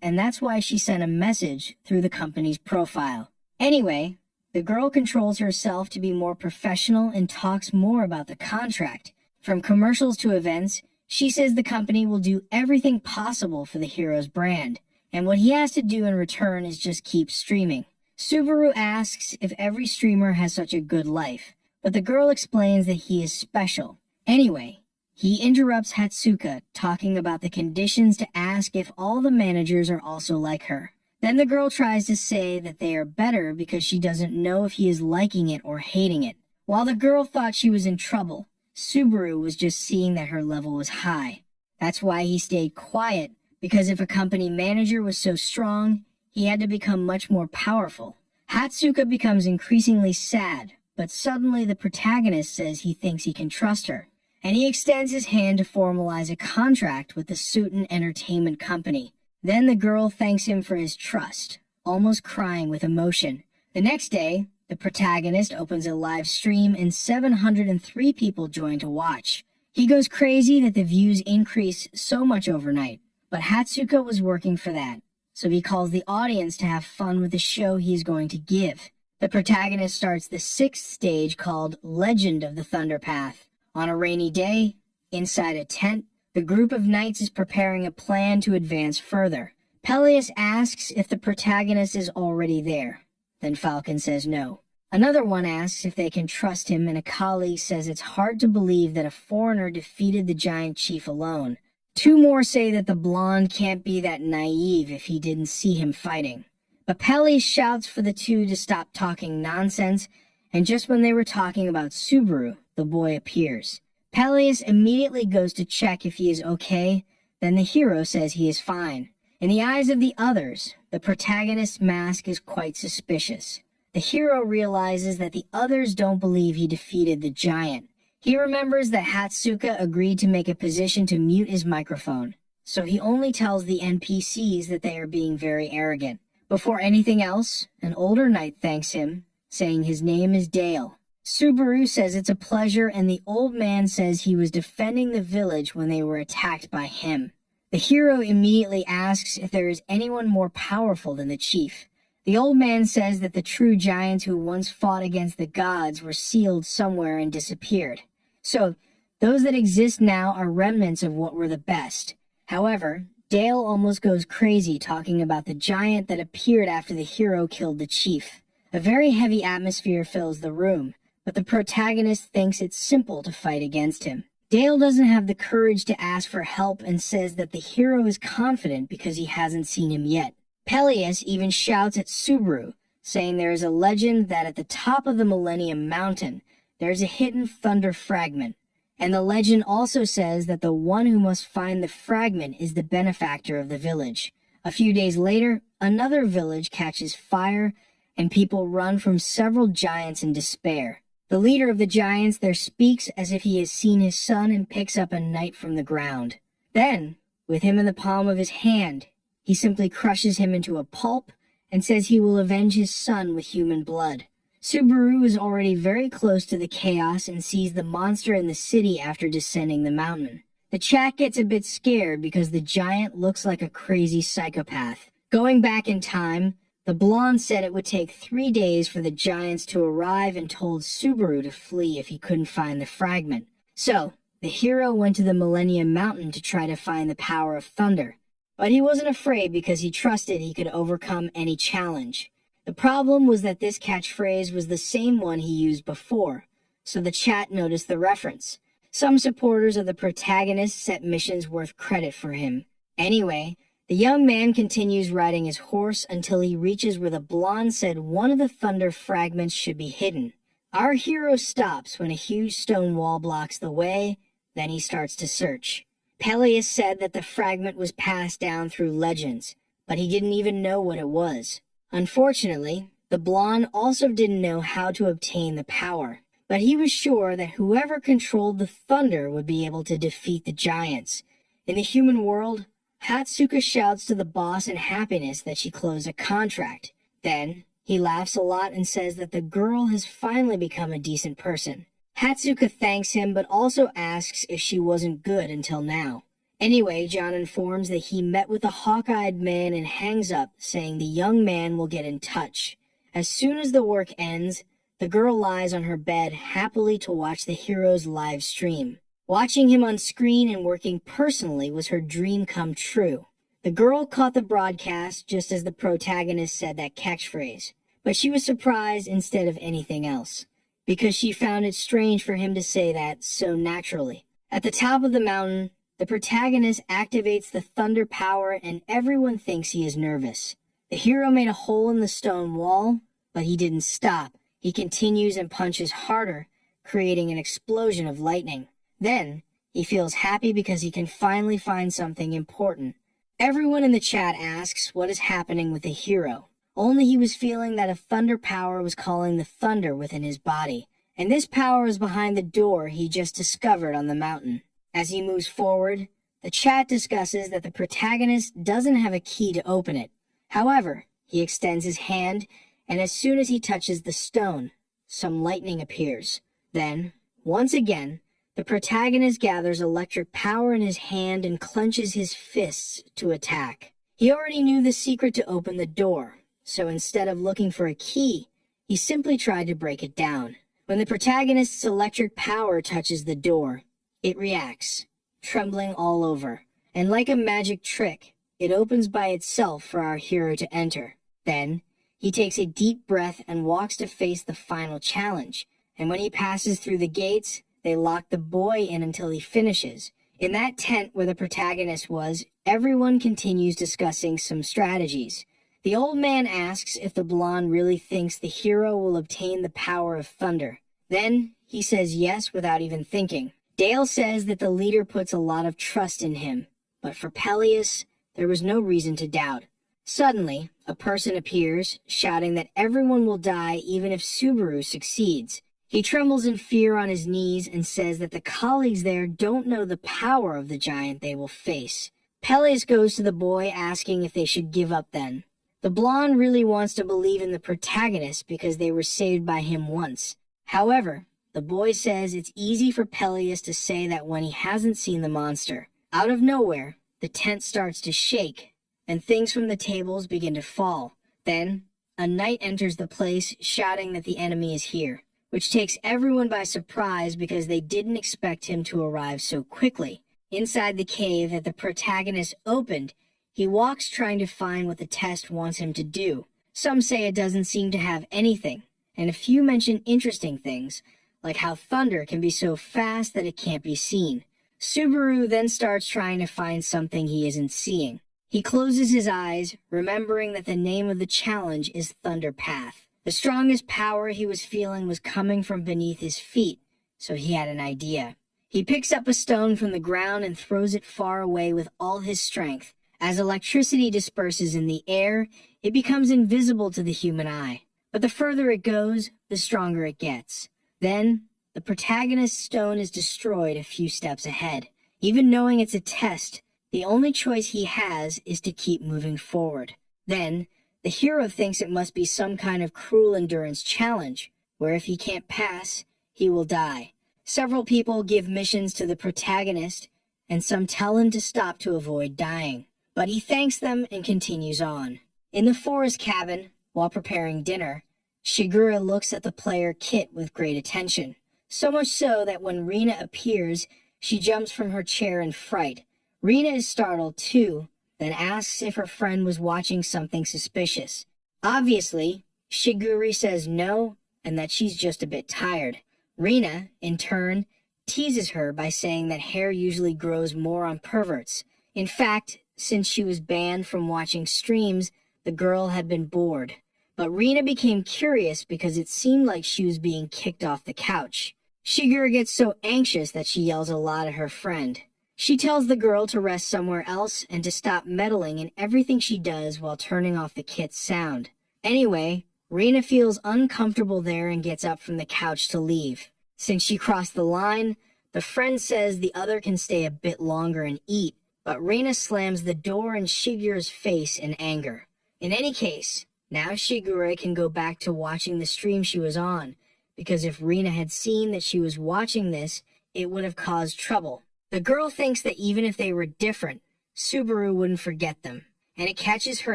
and that's why she sent a message through the company's profile. Anyway, the girl controls herself to be more professional and talks more about the contract. From commercials to events, she says the company will do everything possible for the hero's brand, and what he has to do in return is just keep streaming. Subaru asks if every streamer has such a good life, but the girl explains that he is special. Anyway, he interrupts Hatsuka, talking about the conditions to ask if all the managers are also like her. Then the girl tries to say that they are better because she doesn't know if he is liking it or hating it. While the girl thought she was in trouble, Subaru was just seeing that her level was high. That's why he stayed quiet, because if a company manager was so strong, he had to become much more powerful. Hatsuka becomes increasingly sad, but suddenly the protagonist says he thinks he can trust her, and he extends his hand to formalize a contract with the Suiten Entertainment Company. Then the girl thanks him for his trust, almost crying with emotion. The next day, the protagonist opens a live stream and 703 people join to watch. He goes crazy that the views increase so much overnight, but Hatsuka was working for that, so he calls the audience to have fun with the show he is going to give. The protagonist starts the 6th stage called Legend of the Thunder Path. On a rainy day, inside a tent, the group of knights is preparing a plan to advance further. Peleus asks if the protagonist is already there. Then Falcon says no. Another one asks if they can trust him, and a colleague says it's hard to believe that a foreigner defeated the giant chief alone. 2 more say that the blonde can't be that naive if he didn't see him fighting. But Peleus shouts for the 2 to stop talking nonsense, and just when they were talking about Subaru, the boy appears. Peleus immediately goes to check if he is okay, then the hero says he is fine. In the eyes of the others, the protagonist's mask is quite suspicious. The hero realizes that the others don't believe he defeated the giant. He remembers that Hatsuka agreed to make a position to mute his microphone, so he only tells the NPCs that they are being very arrogant. Before anything else, an older knight thanks him, saying his name is Dale. Subaru says it's a pleasure, and the old man says he was defending the village when they were attacked by him. The hero immediately asks if there is anyone more powerful than the chief. The old man says that the true giants who once fought against the gods were sealed somewhere and disappeared. So, those that exist now are remnants of what were the best. However, Dale almost goes crazy talking about the giant that appeared after the hero killed the chief. A very heavy atmosphere fills the room, but the protagonist thinks it's simple to fight against him. Dale doesn't have the courage to ask for help and says that the hero is confident because he hasn't seen him yet. Peleus even shouts at Subaru, saying there is a legend that at the top of the Millennium Mountain, there is a hidden thunder fragment. And the legend also says that the one who must find the fragment is the benefactor of the village. A few days later, another village catches fire, and people run from several giants in despair. The leader of the giants there speaks as if he has seen his son and picks up a knight from the ground. Then, with him in the palm of his hand, he simply crushes him into a pulp and says he will avenge his son with human blood. Subaru is already very close to the chaos and sees the monster in the city after descending the mountain. The chat gets a bit scared because the giant looks like a crazy psychopath. Going back in time, the blonde said it would take 3 days for the giants to arrive and told Subaru to flee if he couldn't find the fragment. So, the hero went to the Millennium Mountain to try to find the power of thunder. But he wasn't afraid because he trusted he could overcome any challenge. The problem was that this catchphrase was the same one he used before, so the chat noticed the reference. Some supporters of the protagonist set missions worth credit for him. Anyway, the young man continues riding his horse until he reaches where the blonde said one of the thunder fragments should be hidden. Our hero stops when a huge stone wall blocks the way, then he starts to search. Peleus said that the fragment was passed down through legends, but he didn't even know what it was. Unfortunately, the blonde also didn't know how to obtain the power, but he was sure that whoever controlled the thunder would be able to defeat the giants. In the human world, Hatsuka shouts to the boss in happiness that she closed a contract. Then, he laughs a lot and says that the girl has finally become a decent person. Hatsuka thanks him but also asks if she wasn't good until now. Anyway, John informs that he met with a hawk-eyed man and hangs up, saying the young man will get in touch. As soon as the work ends, the girl lies on her bed happily to watch the hero's live stream. Watching him on screen and working personally was her dream come true. The girl caught the broadcast just as the protagonist said that catchphrase, but she was surprised instead of anything else, because she found it strange for him to say that so naturally. At the top of the mountain, the protagonist activates the thunder power and everyone thinks he is nervous. The hero made a hole in the stone wall, but he didn't stop. He continues and punches harder, creating an explosion of lightning. Then, he feels happy because he can finally find something important. Everyone in the chat asks what is happening with the hero. Only he was feeling that a thunder power was calling the thunder within his body, and this power is behind the door he just discovered on the mountain. As he moves forward, the chat discusses that the protagonist doesn't have a key to open it. However, he extends his hand, and as soon as he touches the stone, some lightning appears. Then, once again, the protagonist gathers electric power in his hand and clenches his fists to attack. He already knew the secret to open the door, so instead of looking for a key, he simply tried to break it down. When the protagonist's electric power touches the door, it reacts, trembling all over, and like a magic trick, it opens by itself for our hero to enter. Then, he takes a deep breath and walks to face the final challenge, and when he passes through the gates, they lock the boy in until he finishes. In that tent where the protagonist was, everyone continues discussing some strategies. The old man asks if the blonde really thinks the hero will obtain the power of thunder. Then, he says yes without even thinking. Dale says that the leader puts a lot of trust in him, but for Peleus, there was no reason to doubt. Suddenly, a person appears, shouting that everyone will die even if Subaru succeeds. He trembles in fear on his knees and says that the colleagues there don't know the power of the giant they will face. Peleus goes to the boy asking if they should give up then. The blonde really wants to believe in the protagonist because they were saved by him once. However, the boy says it's easy for Peleus to say that when he hasn't seen the monster. Out of nowhere, the tent starts to shake, and things from the tables begin to fall. Then, a knight enters the place shouting that the enemy is here, which takes everyone by surprise because they didn't expect him to arrive so quickly. Inside the cave that the protagonist opened, he walks trying to find what the test wants him to do. Some say it doesn't seem to have anything, and a few mention interesting things, like how thunder can be so fast that it can't be seen. Subaru then starts trying to find something he isn't seeing. He closes his eyes, remembering that the name of the challenge is Thunder Path. The strongest power he was feeling was coming from beneath his feet, so he had an idea. He picks up a stone from the ground and throws it far away with all his strength. As electricity disperses in the air, it becomes invisible to the human eye. But the further it goes, the stronger it gets. Then, the protagonist's stone is destroyed a few steps ahead. Even knowing it's a test, the only choice he has is to keep moving forward. Then, the hero thinks it must be some kind of cruel endurance challenge, where if he can't pass, he will die. Several people give missions to the protagonist, and some tell him to stop to avoid dying. But he thanks them and continues on. In the forest cabin, while preparing dinner, Shigura looks at the player Kit with great attention, so much so that when Rina appears, she jumps from her chair in fright. Rina is startled too, then asks if her friend was watching something suspicious. Obviously, Shiguri says no, and that she's just a bit tired. Rina, in turn, teases her by saying that hair usually grows more on perverts. In fact, since she was banned from watching streams, the girl had been bored. But Rina became curious because it seemed like she was being kicked off the couch. Shigura gets so anxious that she yells a lot at her friend. She tells the girl to rest somewhere else and to stop meddling in everything she does while turning off the kit's sound. Anyway, Rina feels uncomfortable there and gets up from the couch to leave. Since she crossed the line, the friend says the other can stay a bit longer and eat, but Rina slams the door in Shigure's face in anger. In any case, now Shigure can go back to watching the stream she was on, because if Rina had seen that she was watching this, it would have caused trouble. The girl thinks that even if they were different, Subaru wouldn't forget them, and it catches her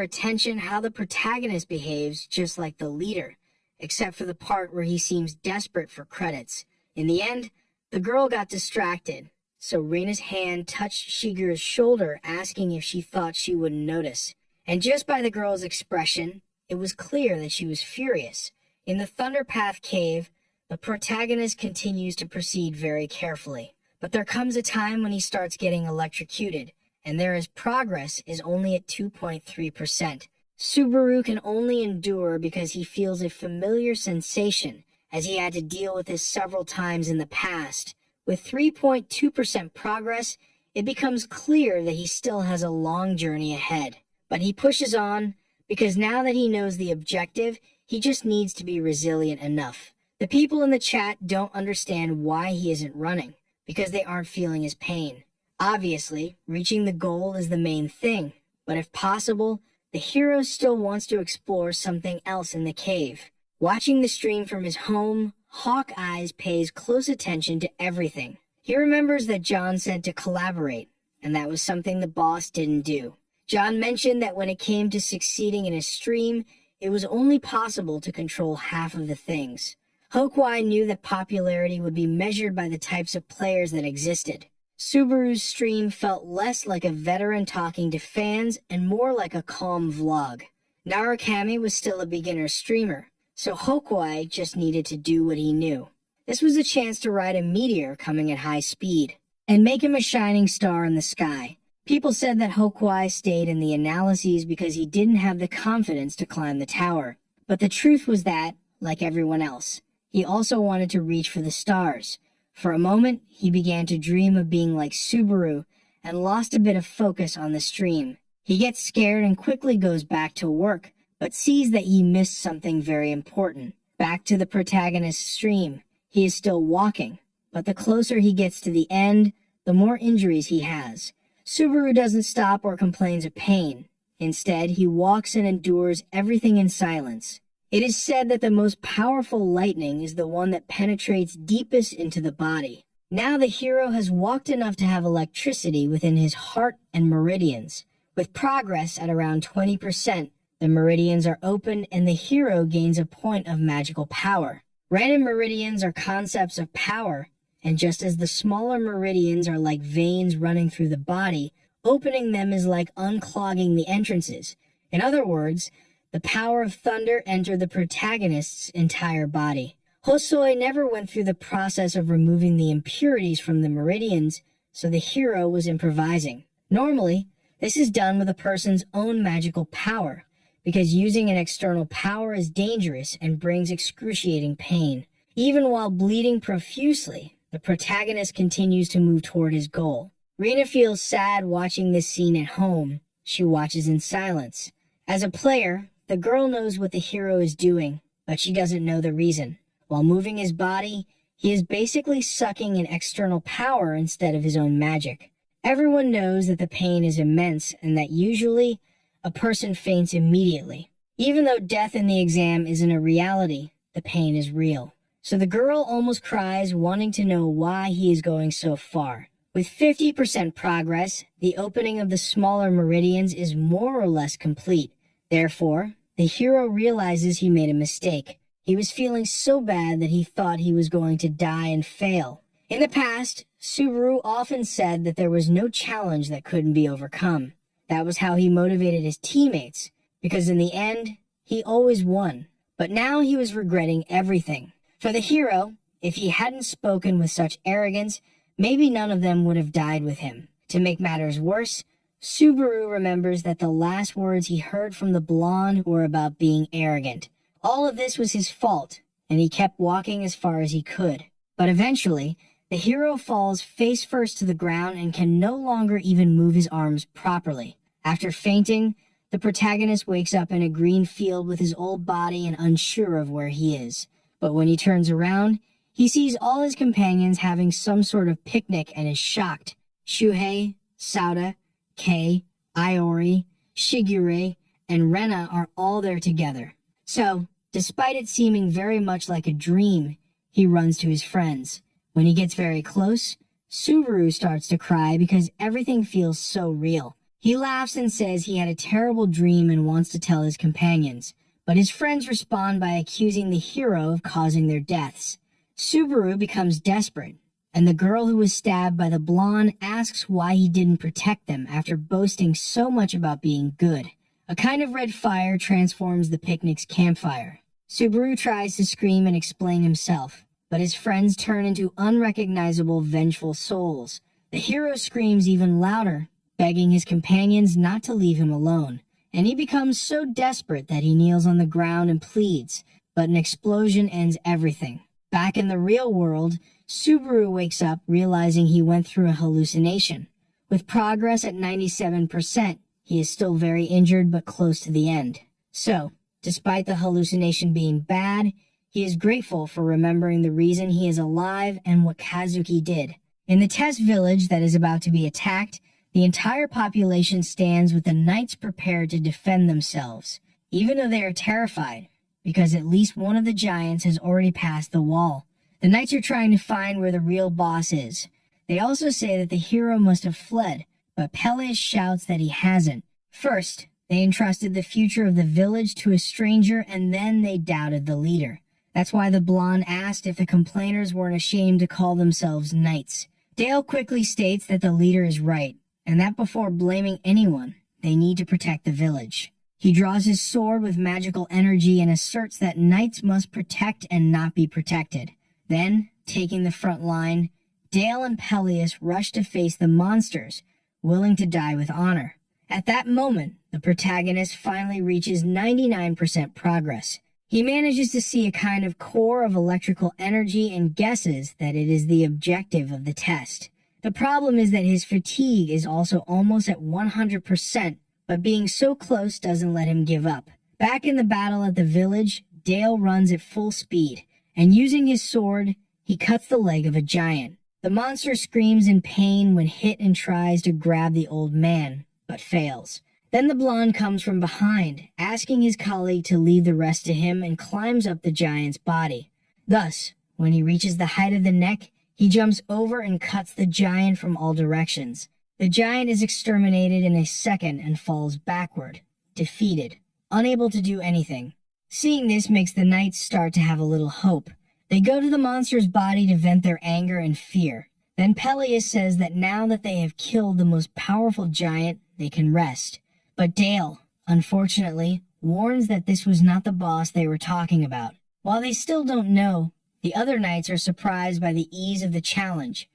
attention how the protagonist behaves just like the leader, except for the part where he seems desperate for credits. In the end, the girl got distracted, so Rina's hand touched Shigure's shoulder, asking if she thought she wouldn't notice. And just by the girl's expression, it was clear that she was furious. In the Thunderpath cave, the protagonist continues to proceed very carefully. But there comes a time when he starts getting electrocuted, and there his progress is only at 2.3%. Subaru can only endure because he feels a familiar sensation, as he had to deal with this several times in the past. With 3.2% progress, it becomes clear that he still has a long journey ahead. But he pushes on, because now that he knows the objective, he just needs to be resilient enough. The people in the chat don't understand why he isn't running, because they aren't feeling his pain. Obviously, reaching the goal is the main thing, but if possible, the hero still wants to explore something else in the cave. Watching the stream from his home, Hawkeye's pays close attention to everything. He remembers that John said to collaborate, and that was something the boss didn't do. John mentioned that when it came to succeeding in a stream, it was only possible to control half of the things. Hawkeye knew that popularity would be measured by the types of players that existed. Subaru's stream felt less like a veteran talking to fans and more like a calm vlog. Narukami was still a beginner streamer, so Hawkeye just needed to do what he knew. This was a chance to ride a meteor coming at high speed, and make him a shining star in the sky. People said that Hawkeye stayed in the analyses because he didn't have the confidence to climb the tower. But the truth was that, like everyone else, he also wanted to reach for the stars. For a moment, he began to dream of being like Subaru and lost a bit of focus on the stream. He gets scared and quickly goes back to work, but sees that he missed something very important. Back to the protagonist's stream. He is still walking, but the closer he gets to the end, the more injuries he has. Subaru doesn't stop or complains of pain. Instead, he walks and endures everything in silence. It is said that the most powerful lightning is the one that penetrates deepest into the body. Now the hero has walked enough to have electricity within his heart and meridians. With progress at around 20%, the meridians are opened and the hero gains a point of magical power. Random meridians are concepts of power, and just as the smaller meridians are like veins running through the body, opening them is like unclogging the entrances. In other words, the power of thunder entered the protagonist's entire body. Hosoi never went through the process of removing the impurities from the meridians, so the hero was improvising. Normally, this is done with a person's own magical power, because using an external power is dangerous and brings excruciating pain. Even while bleeding profusely, the protagonist continues to move toward his goal. Rina feels sad watching this scene at home. She watches in silence. As a player, the girl knows what the hero is doing, but she doesn't know the reason. While moving his body, he is basically sucking in external power instead of his own magic. Everyone knows that the pain is immense and that usually a person faints immediately. Even though death in the exam isn't a reality, the pain is real. So the girl almost cries, wanting to know why he is going so far. With 50% progress, the opening of the smaller meridians is more or less complete. Therefore, the hero realizes he made a mistake. He was feeling so bad that he thought he was going to die and fail. In the past, Subaru often said that there was no challenge that couldn't be overcome. That was how he motivated his teammates, because in the end, he always won. But now he was regretting everything. For the hero, if he hadn't spoken with such arrogance, maybe none of them would have died with him. To make matters worse, Subaru remembers that the last words he heard from the blonde were about being arrogant. All of this was his fault, and he kept walking as far as he could. But eventually, the hero falls face first to the ground and can no longer even move his arms properly. After fainting, the protagonist wakes up in a green field with his old body and unsure of where he is. But when he turns around, he sees all his companions having some sort of picnic and is shocked. Shuhei, Sauda, Kei, Iori, Shigure, and Rena are all there together. So, despite it seeming very much like a dream, he runs to his friends. When he gets very close, Subaru starts to cry because everything feels so real. He laughs and says he had a terrible dream and wants to tell his companions, but his friends respond by accusing the hero of causing their deaths. Subaru becomes desperate, and the girl who was stabbed by the blonde asks why he didn't protect them after boasting so much about being good. A kind of red fire transforms the picnic's campfire. Subaru tries to scream and explain himself, but his friends turn into unrecognizable, vengeful souls. The hero screams even louder, begging his companions not to leave him alone, and he becomes so desperate that he kneels on the ground and pleads, but an explosion ends everything. Back in the real world, Subaru wakes up realizing he went through a hallucination. With progress at 97%, he is still very injured but close to the end. So, despite the hallucination being bad, he is grateful for remembering the reason he is alive and what Kazuki did. In the test village that is about to be attacked, the entire population stands with the knights prepared to defend themselves, even though they are terrified, because at least one of the giants has already passed the wall. The knights are trying to find where the real boss is. They also say that the hero must have fled, but Peleus shouts that he hasn't. First, they entrusted the future of the village to a stranger, and then they doubted the leader. That's why the blonde asked if the complainers weren't ashamed to call themselves knights. Dale quickly states that the leader is right, and that before blaming anyone, they need to protect the village. He draws his sword with magical energy and asserts that knights must protect and not be protected. Then, taking the front line, Dale and Peleus rush to face the monsters, willing to die with honor. At that moment, the protagonist finally reaches 99% progress. He manages to see a kind of core of electrical energy and guesses that it is the objective of the test. The problem is that his fatigue is also almost at 100%, but being so close doesn't let him give up. Back in the battle at the village, Dale runs at full speed, and using his sword, he cuts the leg of a giant. The monster screams in pain when hit and tries to grab the old man, but fails. Then the blonde comes from behind, asking his colleague to leave the rest to him, and climbs up the giant's body. Thus, when he reaches the height of the neck, he jumps over and cuts the giant from all directions. The giant is exterminated in a second and falls backward, defeated, unable to do anything. Seeing this makes the knights start to have a little hope. They go to the monster's body to vent their anger and fear. Then Peleus says that now that they have killed the most powerful giant, they can rest. But Dale, unfortunately, warns that this was not the boss they were talking about. While they still don't know, the other knights are surprised by the ease of the challenge.